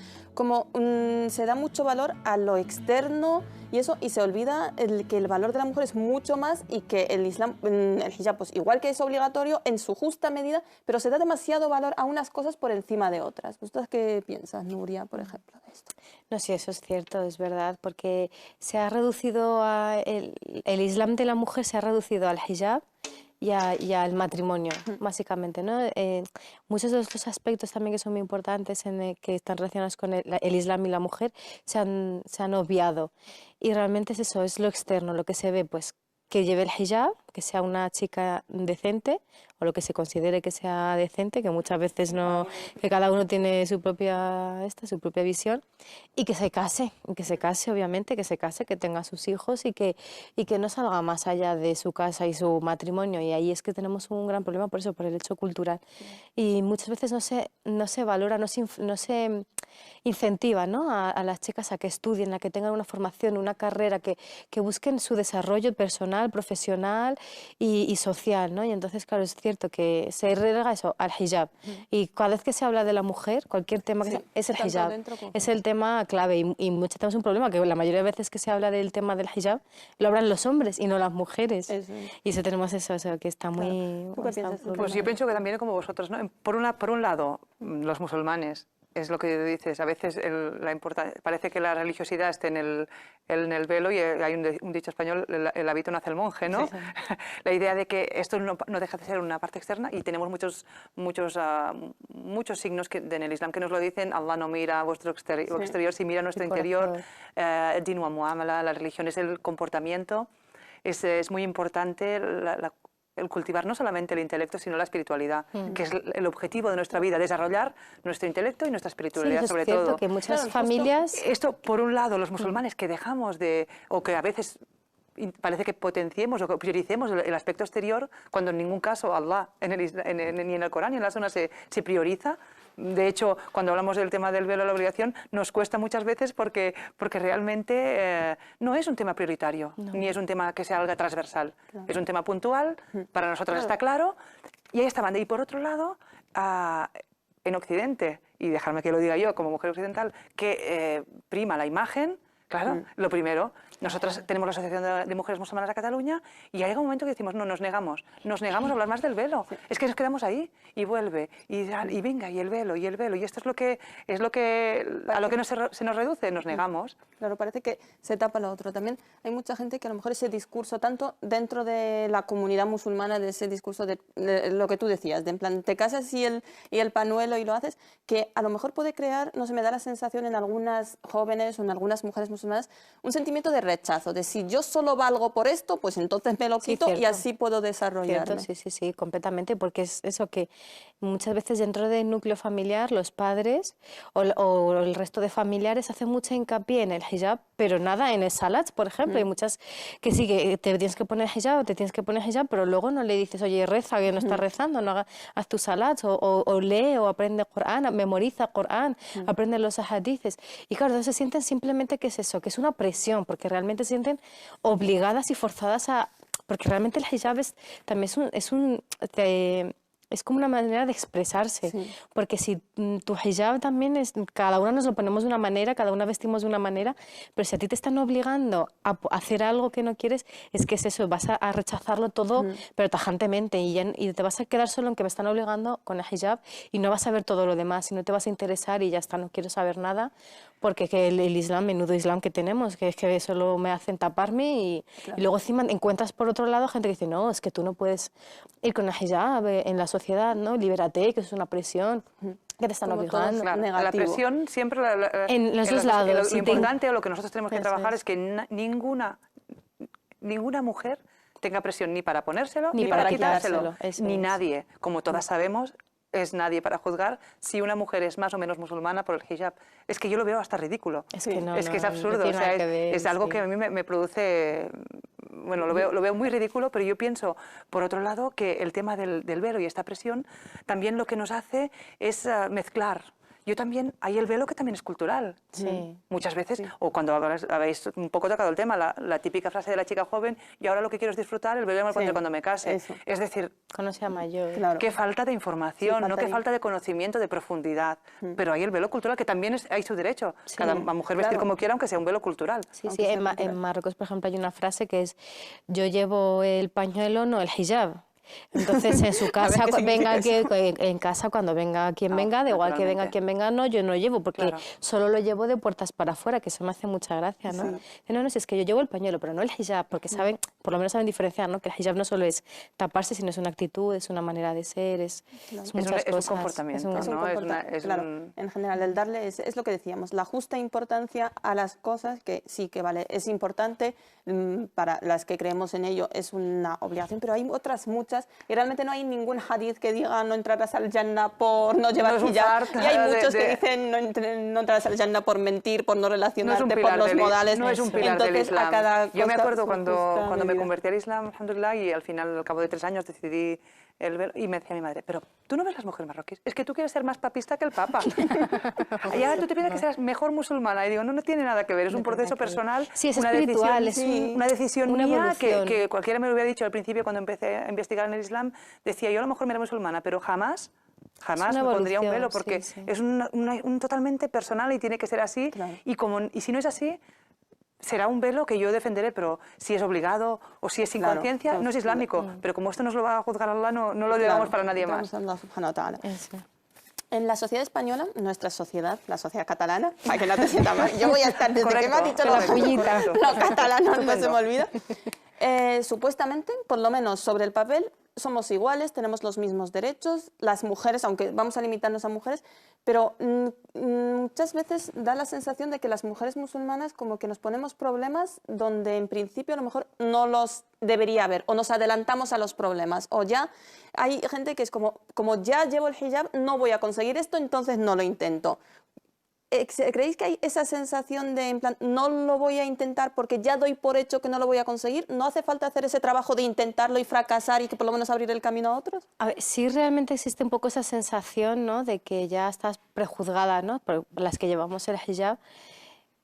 [SPEAKER 1] mucho valor a lo externo y eso, y se olvida que el valor de la mujer es mucho más, y que el Islam, el hijab, pues igual que es obligatorio en su justa medida, pero se da demasiado valor a unas cosas por encima de otras. ¿Vosotras qué piensas, Nuria, por ejemplo, de esto?
[SPEAKER 3] No, sí, eso es cierto, es verdad, porque se ha reducido el Islam de la mujer se ha reducido al hijab y al matrimonio, básicamente, ¿no? Muchos de los aspectos también que son muy importantes, que están relacionados con el Islam y la mujer, se han obviado. Y realmente es eso, es lo externo, lo que se ve, pues que lleve el hijab, que sea una chica decente, o lo que se considere que sea decente, que muchas veces no, que cada uno tiene su propia visión, y que se case, obviamente, que se case, que tenga sus hijos, y que no salga más allá de su casa y su matrimonio. Y ahí es que tenemos un gran problema por eso, por el hecho cultural. Y muchas veces no se valora, no se incentiva, ¿no? a las chicas a que estudien, a que tengan una formación, una carrera, que busquen su desarrollo personal, profesional y social, ¿no? Y entonces, claro, es cierto que se relega eso al hijab. Y cada vez que se habla de la mujer, cualquier tema es el hijab. Es el tema clave, y muchas veces tenemos un problema, que la mayoría de veces que se habla del tema del hijab, lo hablan los hombres y no las mujeres. Y eso tenemos eso, que está muy...
[SPEAKER 1] ¿Tú qué piensas?
[SPEAKER 2] Pues yo pienso que también como vosotros, ¿no? Por un lado, los musulmanes, es lo que dices, a veces parece que la religiosidad esté en el velo, y hay un dicho español, el hábito no hace el monje, ¿no? Sí. La idea de que esto no deja de ser una parte externa, y tenemos muchos signos en el Islam que nos lo dicen. Allah no mira vuestro exterior, si mira nuestro interior. Din wa muamala, la religión es el comportamiento, es muy importante el cultivar no solamente el intelecto, sino la espiritualidad, que es el objetivo de nuestra vida, desarrollar nuestro intelecto y nuestra espiritualidad,
[SPEAKER 3] Sí,
[SPEAKER 2] sobre
[SPEAKER 3] es cierto
[SPEAKER 2] todo.
[SPEAKER 3] que muchas
[SPEAKER 1] Claro,
[SPEAKER 3] familias...
[SPEAKER 2] Esto, por un lado, los musulmanes que dejamos de, o que a veces parece que potenciemos o que prioricemos el aspecto exterior, cuando en ningún caso Allah, ni en el Corán ni en la Sunna se prioriza. De hecho, cuando hablamos del tema del velo, la obligación, nos cuesta muchas veces porque realmente no es un tema prioritario, ni es un tema que sea algo transversal. Claro. Es un tema puntual, para nosotros está claro, y ahí está banda. Y por otro lado, en Occidente, y dejarme que lo diga yo como mujer occidental, que prima la imagen. Claro, lo primero, nosotros tenemos la Asociación de Mujeres Musulmanas de Cataluña y llega un momento que decimos, no, nos negamos a hablar más del velo. Sí. Es que nos quedamos ahí y vuelve, y venga, y el velo, y esto es lo que a lo que se nos reduce, nos negamos.
[SPEAKER 1] Claro, parece que se tapa lo otro. También hay mucha gente que a lo mejor ese discurso, tanto dentro de la comunidad musulmana, de ese discurso de lo que tú decías, de en plan, te casas y el panuelo y lo haces, que a lo mejor puede crear, no sé, me da la sensación en algunas jóvenes o en algunas mujeres musulmanas, un sentimiento de rechazo, de si yo solo valgo por esto, pues entonces me lo quito, sí, y así puedo desarrollarme.
[SPEAKER 3] Cierto, sí, completamente, porque es eso que muchas veces dentro del núcleo familiar los padres o el resto de familiares hacen mucha hincapié en el hijab, pero nada en el salat, por ejemplo. Hay muchas que sí, que te tienes que poner hijab, pero luego no le dices, oye, reza, que no estás rezando, no haz tu salat, o lee, o aprende Corán, memoriza Corán, aprende los hadices. Y claro, entonces se sienten simplemente que es eso, que es una presión, porque realmente se sienten obligadas y forzadas a... Porque realmente el hijab también es como una manera de expresarse, sí. Porque si tu hijab también es, cada una nos lo ponemos de una manera, cada una vestimos de una manera, pero si a ti te están obligando a hacer algo que no quieres, es que es eso, vas a rechazarlo todo, pero tajantemente, y te vas a quedar solo en que me están obligando con el hijab y no vas a ver todo lo demás, y no te vas a interesar y ya está, no quiero saber nada, porque que el Islam, menudo Islam que tenemos, que es que solo me hacen taparme y luego encima encuentras por otro lado gente que dice, no, es que tú no puedes ir con el hijab en la sociedad, ¿no? Libérate, que eso es una presión, que te están obligando.
[SPEAKER 2] Claro, la presión siempre...
[SPEAKER 3] en los dos lados.
[SPEAKER 2] Lo importante o lo que nosotros tenemos que trabajar es que ninguna mujer tenga presión ni para ponérselo, ni para quitárselo, ni nadie. Como todas sabemos, es nadie para juzgar si una mujer es más o menos musulmana por el hijab. Es que yo lo veo hasta ridículo. Es que, que es absurdo. O sea, es algo que a mí me produce... Bueno, lo veo muy ridículo, pero yo pienso, por otro lado, que el tema del velo y esta presión también lo que nos hace es mezclar. Yo también, hay el velo que también es cultural.
[SPEAKER 3] Sí.
[SPEAKER 2] Muchas veces, o cuando habéis un poco tocado el tema, la típica frase de la chica joven, y ahora lo que quiero es disfrutar, el velo me lo pondré cuando me case. Eso. Es decir,
[SPEAKER 3] cuando sea mayor.
[SPEAKER 1] Claro.
[SPEAKER 2] Qué falta de información, no qué falta de conocimiento, de profundidad. Pero hay el velo cultural que también hay su derecho. Sí. Cada mujer vestir como quiera, aunque sea un velo cultural.
[SPEAKER 3] Sí, en Marruecos, por ejemplo, hay una frase que es, yo llevo el pañuelo, no el hijab. Entonces, en su casa, en casa cuando venga quien venga, de igual que venga quien venga, no, yo no llevo, porque solo lo llevo de puertas para afuera, que eso me hace mucha gracia, ¿no? Sí. No, si es que yo llevo el pañuelo, pero no el hijab, porque saben, por lo menos saben diferenciar, ¿no? Que el hijab no solo es taparse, sino es una actitud, es una manera de ser, es muchas cosas.
[SPEAKER 2] Es un comportamiento,
[SPEAKER 1] en general, el darle, es lo que decíamos, la justa importancia a las cosas, que sí, que vale, es importante, para las que creemos en ello, es una obligación, pero hay otras muchas, y realmente no hay ningún hadith que diga no entrarás al Jannah por no llevar hijab, y hay muchos que dicen no entrarás al Jannah por mentir, por no relacionarte, por los modales.
[SPEAKER 2] No es un pilar del Islam.
[SPEAKER 1] A cada
[SPEAKER 2] yo me acuerdo cuando me convertí al Islam, alhamdulillah, y al final, al cabo de 3 años, decidí el velo, y me decía mi madre, pero tú no ves las mujeres marroquíes, es que tú quieres ser más papista que el Papa. Y ahora tú te piensas que seas mejor musulmana, y digo, no tiene nada que ver, es un proceso personal,
[SPEAKER 3] sí, es espiritual,
[SPEAKER 2] una decisión mía que cualquiera me lo hubiera dicho al principio cuando empecé a investigar en el Islam, decía, yo a lo mejor me era musulmana, pero jamás me pondría un velo, porque es un totalmente personal y tiene que ser así, y si no es así, será un velo que yo defenderé, pero si es obligado o si es sin conciencia, no es islámico. Pero como esto nos lo va a juzgar Allah, no lo digamos para nadie más.
[SPEAKER 1] En la sociedad española, nuestra sociedad, la sociedad catalana, para que no te sientas mal, yo voy a estar desde que me has dicho los catalanos, no se me olvida. Supuestamente, por lo menos sobre el papel, somos iguales, tenemos los mismos derechos, las mujeres, aunque vamos a limitarnos a mujeres, pero muchas veces da la sensación de que las mujeres musulmanas como que nos ponemos problemas donde en principio a lo mejor no los debería haber, o nos adelantamos a los problemas, o ya hay gente que es como ya llevo el hijab, no voy a conseguir esto, entonces no lo intento. ¿Creéis que hay esa sensación de, en plan, no lo voy a intentar porque ya doy por hecho que no lo voy a conseguir? ¿No hace falta hacer ese trabajo de intentarlo y fracasar y que por lo menos abrir el camino a otros?
[SPEAKER 3] A ver, sí realmente existe un poco esa sensación, ¿no?, de que ya estás prejuzgada, ¿no?, por las que llevamos el hijab,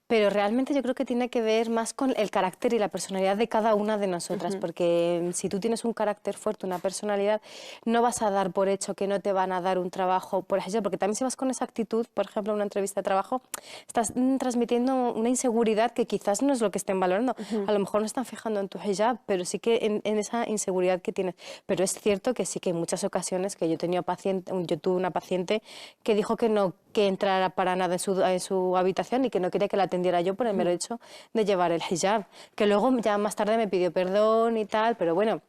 [SPEAKER 3] pero realmente yo creo que tiene que ver más con el carácter y la personalidad de cada una de nosotras, porque si tú tienes un carácter fuerte, una personalidad, no vas a dar por hecho que no te van a dar un trabajo por hijab, porque también si vas con esa actitud, por ejemplo, en una entrevista de trabajo, estás transmitiendo una inseguridad que quizás no es lo que estén valorando. A lo mejor no están fijando en tu hijab, pero sí que en esa inseguridad que tienes. Pero es cierto que sí que hay muchas ocasiones que yo tuve una paciente que dijo que no que entrara para nada en su habitación y que no quería que la atendiera yo por el mero hecho de llevar el hijab. Que luego ya más tarde me pidió perdón y tal, pero bueno,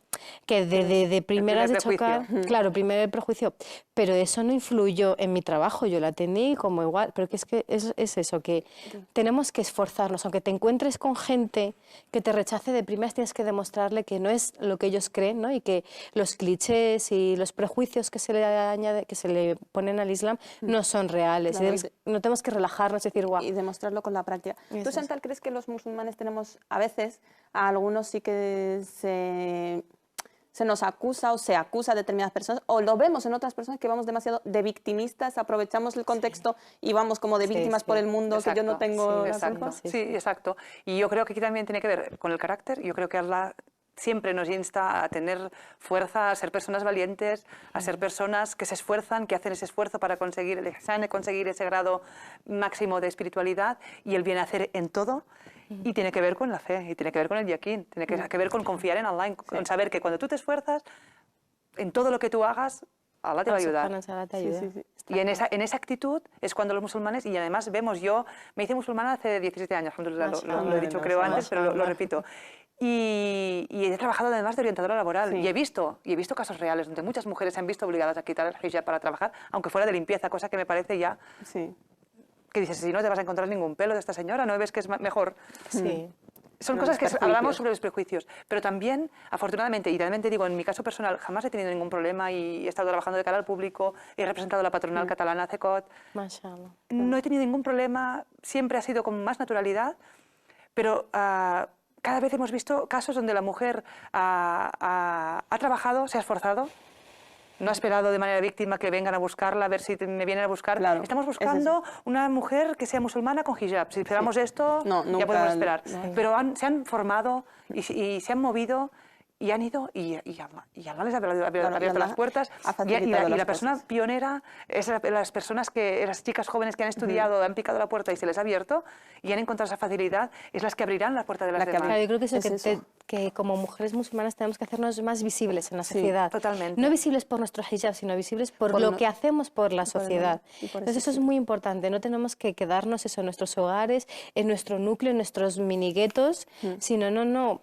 [SPEAKER 3] que de primeras de chocar, claro, primero el prejuicio, pero eso no influyó en mi trabajo, yo la atendí como igual, pero que es eso, que tenemos que esforzarnos, aunque te encuentres con gente que te rechace de primeras, tienes que demostrarle que no es lo que ellos creen, ¿no?, y que los clichés y los prejuicios que se le ponen al Islam no son reales,
[SPEAKER 1] Claro,
[SPEAKER 3] no tenemos que relajarnos y decir, guau.
[SPEAKER 1] Y demostrarlo con la práctica. ¿Tú,
[SPEAKER 3] Eso es.
[SPEAKER 1] Chantal, crees que los musulmanes tenemos, a veces, a algunos sí que se nos acusa o se acusa a determinadas personas, o lo vemos en otras personas que vamos demasiado de victimistas, aprovechamos el contexto y vamos como de víctimas por el mundo,
[SPEAKER 2] Exacto,
[SPEAKER 1] que yo no tengo la culpa?
[SPEAKER 2] Sí, exacto. Y yo creo que aquí también tiene que ver con el carácter. Yo creo que Allah siempre nos insta a tener fuerza, a ser personas valientes, a ser personas que se esfuerzan, que hacen ese esfuerzo para conseguir el ihsan, conseguir ese grado máximo de espiritualidad y el bien hacer en todo. Y tiene que ver con la fe, y tiene que ver con el yaqín, tiene que ver con confiar en Allah, con saber que cuando tú te esfuerzas, en todo lo que tú hagas, Allah te va a ayudar. Y en esa actitud es cuando los musulmanes, y además vemos, yo me hice musulmana hace 17 años, lo he dicho creo antes, pero lo repito. Y he trabajado además de orientadora laboral y he visto casos reales donde muchas mujeres se han visto obligadas a quitar el hijab para trabajar, aunque fuera de limpieza, cosa que me parece ya... Que dices, si no te vas a encontrar ningún pelo de esta señora, ¿no ves que es mejor?
[SPEAKER 3] Sí.
[SPEAKER 2] Son cosas que hablamos sobre los prejuicios, pero también, afortunadamente, y realmente digo, en mi caso personal, jamás he tenido ningún problema y he estado trabajando de cara al público, he representado a la patronal catalana, CECOT.
[SPEAKER 3] Mashallah.
[SPEAKER 2] No he tenido ningún problema, siempre ha sido con más naturalidad, pero cada vez hemos visto casos donde la mujer ha trabajado, se ha esforzado, no ha esperado de manera víctima que vengan a buscarla, a ver si me vienen a buscar.
[SPEAKER 1] Claro,
[SPEAKER 2] estamos buscando una mujer que sea musulmana con hijab. Si esperamos esto, ya podemos esperar. Pero se han formado y se han movido y han ido y Allah les ha abierto las puertas. Y la persona pionera es las personas las chicas jóvenes que han estudiado, han picado la puerta y se les ha abierto y han encontrado esa facilidad, es las que abrirán la puerta de las demás.
[SPEAKER 3] Claro, yo creo que que como mujeres musulmanas tenemos que hacernos más visibles en la sociedad.
[SPEAKER 2] Totalmente.
[SPEAKER 3] No visibles por nuestro hijab, sino visibles por lo que hacemos por la sociedad. Entonces eso es muy importante, no tenemos que quedarnos en nuestros hogares, en nuestro núcleo, en nuestros miniguetos, sino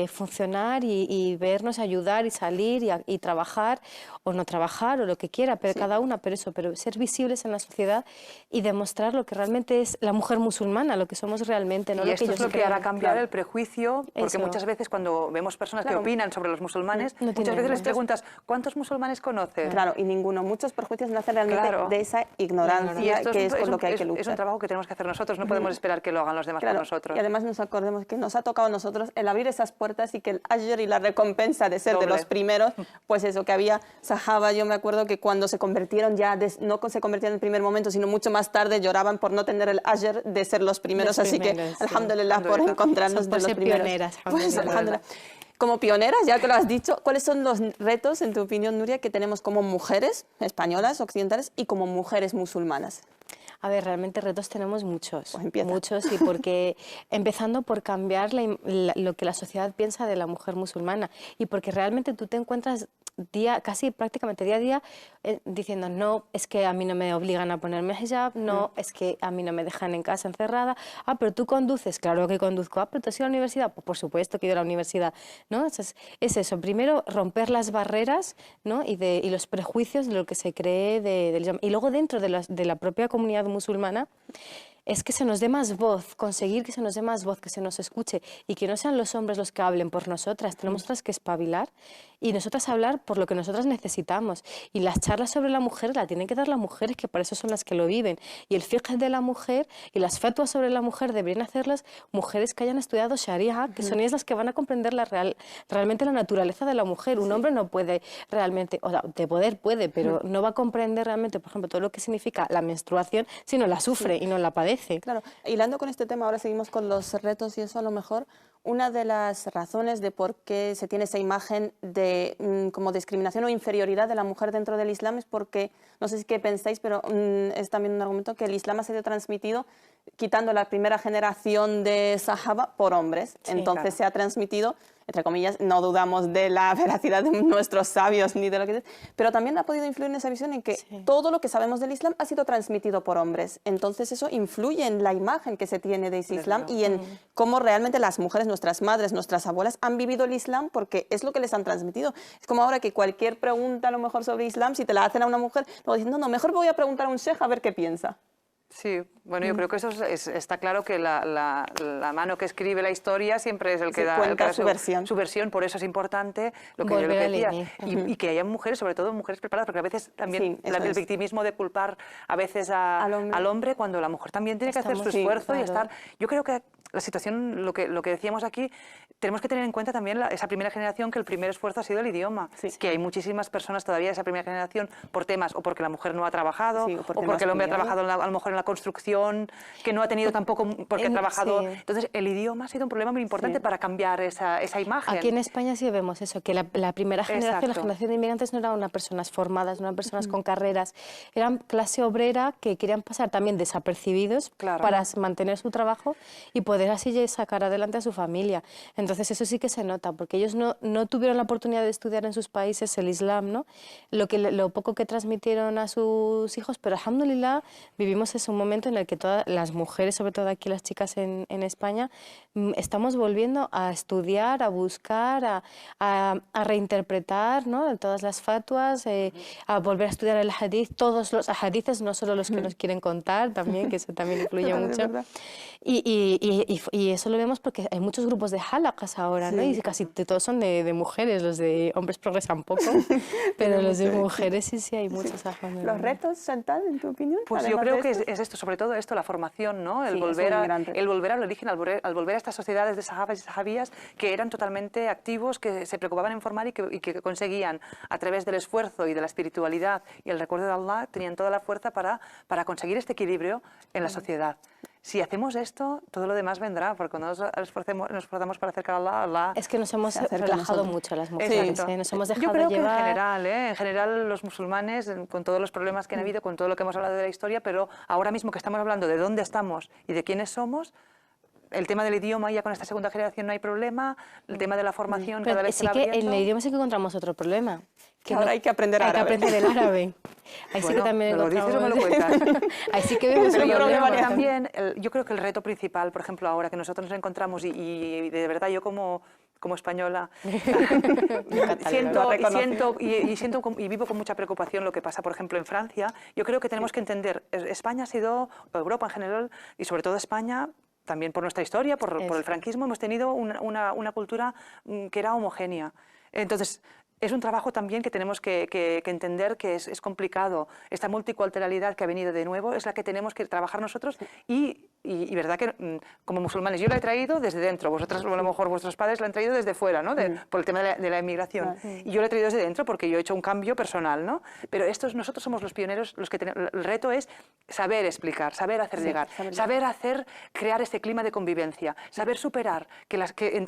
[SPEAKER 3] funcionar y vernos, ayudar y salir y trabajar o no trabajar o lo que quiera, pero cada una, pero ser visibles en la sociedad y demostrar lo que realmente es la mujer musulmana, lo que somos realmente, no
[SPEAKER 2] y
[SPEAKER 3] lo
[SPEAKER 2] esto
[SPEAKER 3] que
[SPEAKER 2] es lo que hará cambiar el prejuicio, porque muchas veces cuando vemos personas que opinan sobre los musulmanes, muchas veces les preguntas, ¿cuántos musulmanes conoces?
[SPEAKER 1] Claro, y ninguno. Muchos perjuicios nacen realmente de esa ignorancia,
[SPEAKER 2] y esto
[SPEAKER 1] que es por lo que hay que luchar.
[SPEAKER 2] Es un trabajo que tenemos que hacer nosotros, no podemos esperar que lo hagan los demás por nosotros.
[SPEAKER 1] Y además nos acordemos que nos ha tocado a nosotros el abrir esas puertas y que el ajr y la recompensa de ser de los primeros, pues eso, que había sahaba, yo me acuerdo que cuando se convirtieron ya, no se convirtieron en el primer momento, sino mucho más tarde lloraban por no tener el ajr de ser los primeros, así que alhamdulillah por encontrarnos de los primeros.
[SPEAKER 3] Pioneras,
[SPEAKER 1] pues, alhamdulillah. Como pioneras, ya que lo has dicho, ¿cuáles son los retos, en tu opinión, Nuria, que tenemos como mujeres españolas, occidentales, y como mujeres musulmanas?
[SPEAKER 3] A ver, realmente retos tenemos muchos,
[SPEAKER 1] pues
[SPEAKER 3] muchos, y porque empezando por cambiar lo que la sociedad piensa de la mujer musulmana y porque realmente tú te encuentras casi prácticamente día a día diciendo, no, es que a mí no me obligan a ponerme hijab, no, es que a mí no me dejan en casa encerrada, pero tú conduces, claro que conduzco, pero tú has ido a la universidad, pues por supuesto que he ido a la universidad, ¿no? Es eso, primero romper las barreras, ¿no? y los prejuicios de lo que se cree del Islam. Y luego dentro de la propia comunidad musulmana, es que se nos dé más voz, conseguir que se nos dé más voz, que se nos escuche y que no sean los hombres los que hablen por nosotras. Tenemos nosotras que espabilar y nosotras hablar por lo que nosotras necesitamos. Y las charlas sobre la mujer la tienen que dar las mujeres, que para eso son las que lo viven. Y el fiqh de la mujer y las fatwas sobre la mujer deberían hacerlas mujeres que hayan estudiado Sharia, que son ellas las que van a comprender realmente la naturaleza de la mujer. Un hombre no puede realmente, o sea, de poder puede, pero no va a comprender realmente, por ejemplo, todo lo que significa la menstruación si no la sufre y no la padece.
[SPEAKER 1] Claro, hilando con este tema, ahora seguimos con los retos y eso a lo mejor. Una de las razones de por qué se tiene esa imagen de como discriminación o inferioridad de la mujer dentro del Islam es porque, no sé si qué pensáis, pero es también un argumento que el Islam ha sido transmitido quitando la primera generación de Sahaba por hombres.
[SPEAKER 3] Sí,
[SPEAKER 1] entonces
[SPEAKER 3] claro.
[SPEAKER 1] se ha transmitido, entre comillas, no dudamos de la veracidad de nuestros sabios ni de lo que... Pero también ha podido influir en esa visión en que todo lo que sabemos del Islam ha sido transmitido por hombres. Entonces eso influye en la imagen que se tiene de ese Islam y en cómo realmente las mujeres, nuestras madres, nuestras abuelas, han vivido el Islam porque es lo que les han transmitido. Es como ahora que cualquier pregunta a lo mejor sobre Islam, si te la hacen a una mujer, luego dicen, no, mejor voy a preguntar a un sheikh a ver qué piensa.
[SPEAKER 2] Sí, bueno, yo creo que eso está claro que la mano que escribe la historia siempre es el que da
[SPEAKER 1] su versión.
[SPEAKER 2] Su versión, por eso es importante lo que
[SPEAKER 3] Volver
[SPEAKER 2] yo
[SPEAKER 3] al
[SPEAKER 2] decía.
[SPEAKER 3] inicio.
[SPEAKER 2] Y que haya mujeres, sobre todo mujeres preparadas, porque a veces también
[SPEAKER 1] Sí, eso
[SPEAKER 2] el
[SPEAKER 1] es.
[SPEAKER 2] victimismo de culpar a veces al hombre cuando la mujer también tiene que hacer su
[SPEAKER 3] Estamos-
[SPEAKER 2] esfuerzo
[SPEAKER 3] sí,
[SPEAKER 2] y
[SPEAKER 3] claro.
[SPEAKER 2] estar... Yo creo que la situación, lo que decíamos aquí, tenemos que tener en cuenta también esa primera generación, que el primer esfuerzo ha sido el idioma, que hay muchísimas personas todavía de esa primera generación por temas o porque la mujer no ha trabajado,
[SPEAKER 1] Sí,
[SPEAKER 2] o
[SPEAKER 1] por temas
[SPEAKER 2] porque el hombre ha
[SPEAKER 1] familiares.
[SPEAKER 2] trabajado a lo mejor en la construcción, que no ha tenido tampoco porque ha trabajado.
[SPEAKER 3] Sí.
[SPEAKER 2] Entonces, el idioma ha sido un problema muy importante para cambiar esa imagen.
[SPEAKER 3] Aquí en España sí vemos eso, que la primera generación, la
[SPEAKER 2] Exacto.
[SPEAKER 3] generación de inmigrantes no eran unas personas formadas, no eran personas con carreras, eran clase obrera que querían pasar también desapercibidos
[SPEAKER 2] Claro.
[SPEAKER 3] para mantener su trabajo y poder así sacar adelante a su familia. Entonces eso sí que se nota, porque ellos no tuvieron la oportunidad de estudiar en sus países el Islam, ¿no? Lo poco que transmitieron a sus hijos, pero alhamdulillah vivimos ese momento en el que todas las mujeres, sobre todo aquí las chicas en España, estamos volviendo a estudiar, a buscar, a reinterpretar, ¿no? Todas las fatwas, a volver a estudiar el hadith, todos los hadiths, no solo los que nos quieren contar también, que eso también influye
[SPEAKER 1] Es
[SPEAKER 3] mucho.
[SPEAKER 1] verdad.
[SPEAKER 3] Y eso lo vemos porque hay muchos grupos de halaqas ahora, ¿no? Y casi todos son de mujeres, los de hombres progresan poco, pero los de mujeres sí hay muchos.
[SPEAKER 1] ¿Los retos, Chantal, en tu opinión?
[SPEAKER 2] Pues yo
[SPEAKER 1] además
[SPEAKER 2] creo
[SPEAKER 1] de
[SPEAKER 2] que
[SPEAKER 1] estos?
[SPEAKER 2] es esto, sobre todo esto, la formación, ¿no?
[SPEAKER 1] Sí, es muy grande.
[SPEAKER 2] El volver al origen, al volver a estas sociedades de sahabas y sahabías que eran totalmente activos, que se preocupaban en formar y que conseguían, a través del esfuerzo y de la espiritualidad y el recuerdo de Allah, tenían toda la fuerza para conseguir este equilibrio en la sociedad. Si hacemos esto, todo lo demás vendrá, porque cuando nos esforzamos para acercar a Allah, Allah...
[SPEAKER 3] Es que nos hemos
[SPEAKER 1] Se acerca a
[SPEAKER 3] relajado
[SPEAKER 1] nosotros.
[SPEAKER 3] mucho las mujeres,
[SPEAKER 2] Exacto.
[SPEAKER 3] nos hemos
[SPEAKER 2] Yo
[SPEAKER 3] dejado
[SPEAKER 2] creo que
[SPEAKER 3] llevar.
[SPEAKER 2] en general los musulmanes, con todos los problemas que han habido, con todo lo que hemos hablado de la historia, pero ahora mismo que estamos hablando de dónde estamos y de quiénes somos, el tema del idioma ya con esta segunda generación no hay problema, el tema de la formación
[SPEAKER 3] Pero
[SPEAKER 2] cada vez
[SPEAKER 3] sí
[SPEAKER 2] se va
[SPEAKER 3] que en
[SPEAKER 2] abriendo.
[SPEAKER 3] el idioma sí que encontramos otro problema.
[SPEAKER 1] Ahora hay que aprender árabe.
[SPEAKER 3] Hay que aprender el árabe. Ahí sí que
[SPEAKER 2] Bueno,
[SPEAKER 3] también
[SPEAKER 2] ¿me lo dices o me lo
[SPEAKER 3] encontramos-
[SPEAKER 2] cuentas?
[SPEAKER 3] Ahí sí que vemos
[SPEAKER 2] Pero
[SPEAKER 3] un
[SPEAKER 2] yo creo que
[SPEAKER 3] problema.
[SPEAKER 2] también, yo creo que el reto principal, por ejemplo, ahora que nosotros nos encontramos y de verdad yo como española siento y vivo con mucha preocupación lo que pasa, por ejemplo, en Francia. Yo creo que tenemos que entender, España ha sido, Europa en general, y sobre todo España, también por nuestra historia, por el franquismo, hemos tenido una cultura que era homogénea. Entonces, es un trabajo también que tenemos que entender que es complicado. Esta multiculturalidad que ha venido de nuevo es la que tenemos que trabajar nosotros y verdad que como musulmanes yo la he traído desde dentro, vosotras a lo mejor vuestros padres la han traído desde fuera, ¿no? Por el tema de la emigración. Y yo la he traído desde dentro porque yo he hecho un cambio personal, ¿no? Pero nosotros somos los pioneros, los que el reto es saber explicar, saber hacer llegar, saber crear este clima de convivencia, saber superar,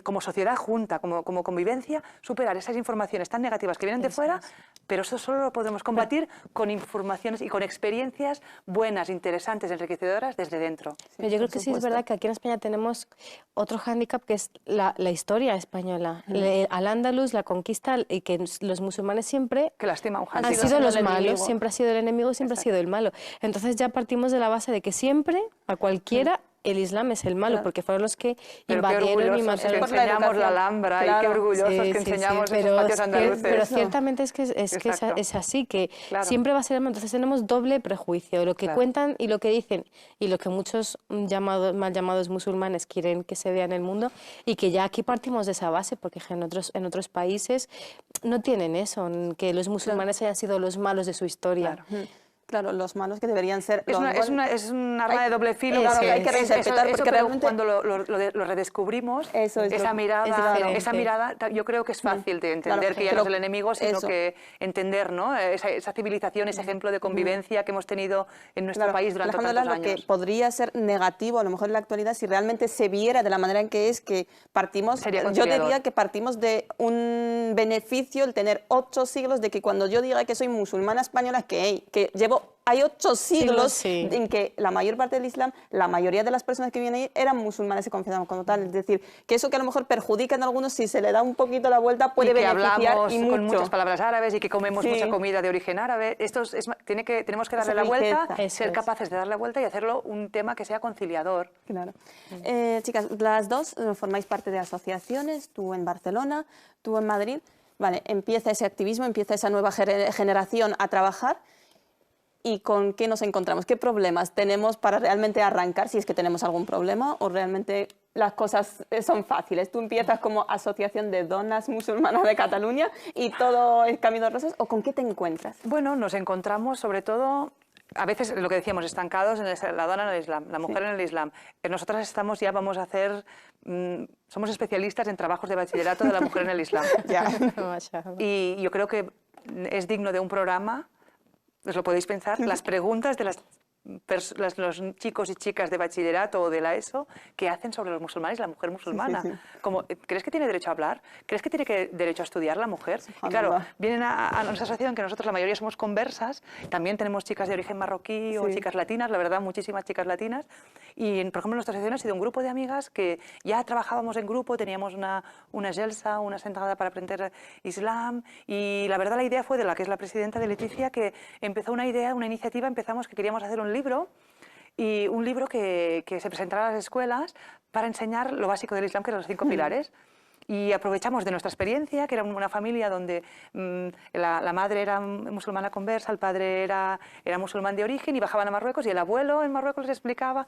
[SPEAKER 2] como sociedad junta, como convivencia, superar esas informaciones tan negativas que vienen de fuera pero eso solo lo podemos combatir con informaciones y con experiencias buenas, interesantes, enriquecedoras desde dentro.
[SPEAKER 3] Pero yo creo que sí es verdad que aquí en España tenemos otro hándicap que es la historia española. Al-Ándalus, la conquista, y que los musulmanes siempre
[SPEAKER 2] Que lastima un
[SPEAKER 3] han sido los malos, siempre ha sido el enemigo, siempre ha sido el malo. Entonces ya partimos de la base de que siempre, a cualquiera, el Islam es el malo, porque fueron los que invadieron y mataron.
[SPEAKER 2] Que enseñamos la Alhambra, y qué orgullosos que enseñamos esos patios andaluces.
[SPEAKER 3] Pero ciertamente es así, que siempre va a ser el malo. Entonces tenemos doble prejuicio, lo que cuentan y lo que dicen, y lo que muchos mal llamados musulmanes quieren que se vea en el mundo, y que ya aquí partimos de esa base, porque en otros países no tienen eso, que los musulmanes hayan sido los malos de su historia.
[SPEAKER 1] Claro, los malos que deberían ser...
[SPEAKER 2] Es un arma de doble filo.
[SPEAKER 1] Claro, que hay que respetar, porque realmente...
[SPEAKER 2] Cuando lo redescubrimos, esa mirada, yo creo que es fácil de entender, que ya no es el enemigo, sino que entender, ¿no? Esa civilización, ese ejemplo de convivencia que hemos tenido en nuestro país durante tantos años.
[SPEAKER 1] Lo que podría ser negativo, a lo mejor en la actualidad, si realmente se viera de la manera en que es, que partimos... Yo diría que partimos de un beneficio el tener 8 siglos, de que cuando yo diga que soy musulmana española, que llevo... Hay 8 siglos en que la mayor parte del Islam, la mayoría de las personas que vienen ahí eran musulmanes y confesaban como tal. Es decir, que eso que a lo mejor perjudica en algunos, si se le da un poquito la vuelta, puede beneficiar y mucho.
[SPEAKER 2] Con muchas palabras árabes y que comemos mucha comida de origen árabe. Tenemos que darle la vuelta, ser capaces de darle la vuelta y hacerlo un tema que sea conciliador.
[SPEAKER 1] Claro. Chicas, las dos formáis parte de asociaciones, tú en Barcelona, tú en Madrid. Vale, empieza ese activismo, empieza esa nueva generación a trabajar. ¿Y con qué nos encontramos? ¿Qué problemas tenemos para realmente arrancar, si es que tenemos algún problema, o realmente las cosas son fáciles? ¿Tú empiezas como Asociación de Donas Musulmanas de Cataluña y todo es camino de rosas, o con qué te encuentras?
[SPEAKER 2] Bueno, nos encontramos sobre todo... A veces, lo que decíamos, estancados en la dona en el Islam, la mujer en el Islam. Nosotras estamos ya, vamos a hacer... somos especialistas en trabajos de bachillerato de la mujer en el Islam. Y yo creo que es digno de un programa... Os lo podéis pensar, las preguntas de los chicos y chicas de bachillerato o de la ESO que hacen sobre los musulmanes y la mujer musulmana. Como, ¿crees que tiene derecho a hablar? ¿Crees que tiene derecho a estudiar la mujer? Y claro, vienen a nuestra asociación, que nosotros la mayoría somos conversas, también tenemos chicas de origen marroquí o chicas latinas, la verdad, muchísimas chicas latinas. Y, por ejemplo, nuestra asociación ha sido un grupo de amigas que ya trabajábamos en grupo, teníamos una gelsa, una sentada para aprender Islam, y la verdad la idea fue de la que es la presidenta, de Leticia, que empezó una iniciativa, empezamos que queríamos hacer un libro, y un libro que se presentara a las escuelas para enseñar lo básico del Islam, que eran los 5 pilares. Y aprovechamos de nuestra experiencia, que era una familia donde la madre era musulmana conversa, el padre era musulmán de origen, y bajaban a Marruecos y el abuelo en Marruecos les explicaba.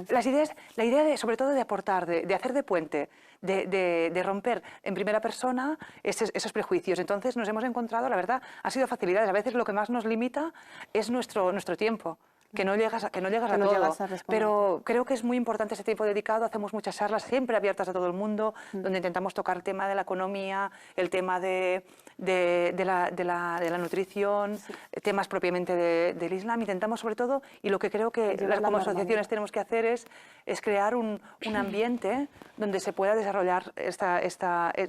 [SPEAKER 2] La idea sobre todo de aportar, de hacer de puente, de romper en primera persona esos prejuicios. Entonces nos hemos encontrado, la verdad, ha sido facilidades. A veces lo que más nos limita es nuestro tiempo. Que no llegas a todo, pero creo que es muy importante ese tiempo dedicado. Hacemos muchas charlas siempre abiertas a todo el mundo, donde intentamos tocar el tema de la economía, el tema de la nutrición, temas propiamente del Islam. Intentamos sobre todo, y lo que creo que como asociaciones tenemos que hacer es crear un ambiente donde se pueda desarrollar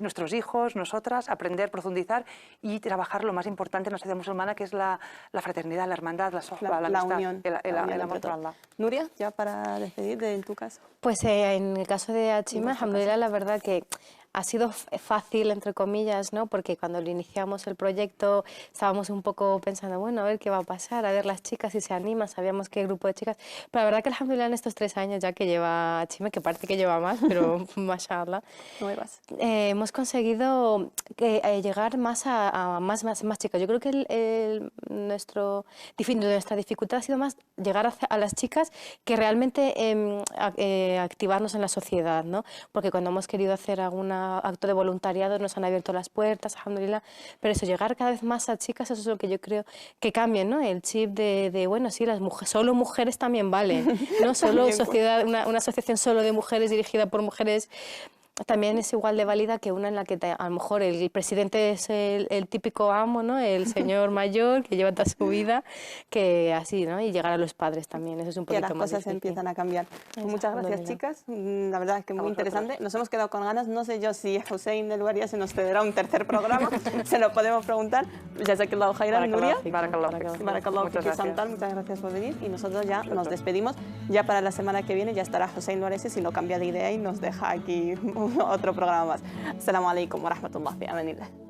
[SPEAKER 2] nuestros hijos, nosotras, aprender, profundizar y trabajar lo más importante en la sociedad musulmana, que es la fraternidad, la hermandad, la sohba, la amistad,
[SPEAKER 1] unión.
[SPEAKER 2] El amor por Allah.
[SPEAKER 1] Nuria, ya para despedir en tu caso.
[SPEAKER 3] Pues en el caso de Achima, alhamdulillah, la verdad que ha sido fácil, entre comillas, ¿no? Porque cuando lo iniciamos el proyecto estábamos un poco pensando, bueno, a ver qué va a pasar, a ver las chicas si se animan, sabíamos qué grupo de chicas. Pero la verdad que alhamdulillah en estos 3 años ya que lleva Achima, que parece que lleva más, pero mashallah, hemos conseguido llegar más a más chicas. Yo creo que nuestra dificultad ha sido más llegar a las chicas que realmente activarnos en la sociedad, ¿no? Porque cuando hemos querido hacer algún acto de voluntariado nos han abierto las puertas, alhamdulillah, pero eso, llegar cada vez más a chicas, eso es lo que yo creo que cambie, ¿no? El chip de bueno, sí, solo mujeres también valen, no solo sociedad, una asociación solo de mujeres dirigida por mujeres. también es igual de válida que una en la que a lo mejor el presidente es el típico amo, ¿no? El señor mayor que lleva toda su vida, que así, ¿no? Y llegar a los padres también, eso es un poquito más
[SPEAKER 1] que las cosas
[SPEAKER 3] difícil.
[SPEAKER 1] empiezan a cambiar. Muchas gracias, chicas. La verdad es que muy interesante. Nos hemos quedado con ganas. No sé yo si Hussein del Baria se nos cederá un tercer programa. Se lo podemos preguntar. Jazakallahu khairan, Nuria. Barakallahu fiki, Santal. Muchas gracias por venir. Y nosotros ya nos despedimos. Ya para la semana que viene ya estará Hussein Luaresi si no cambia de idea y nos deja aquí otro programa más. Assalamu alaikum wa rahmatullah. Fi amanillah.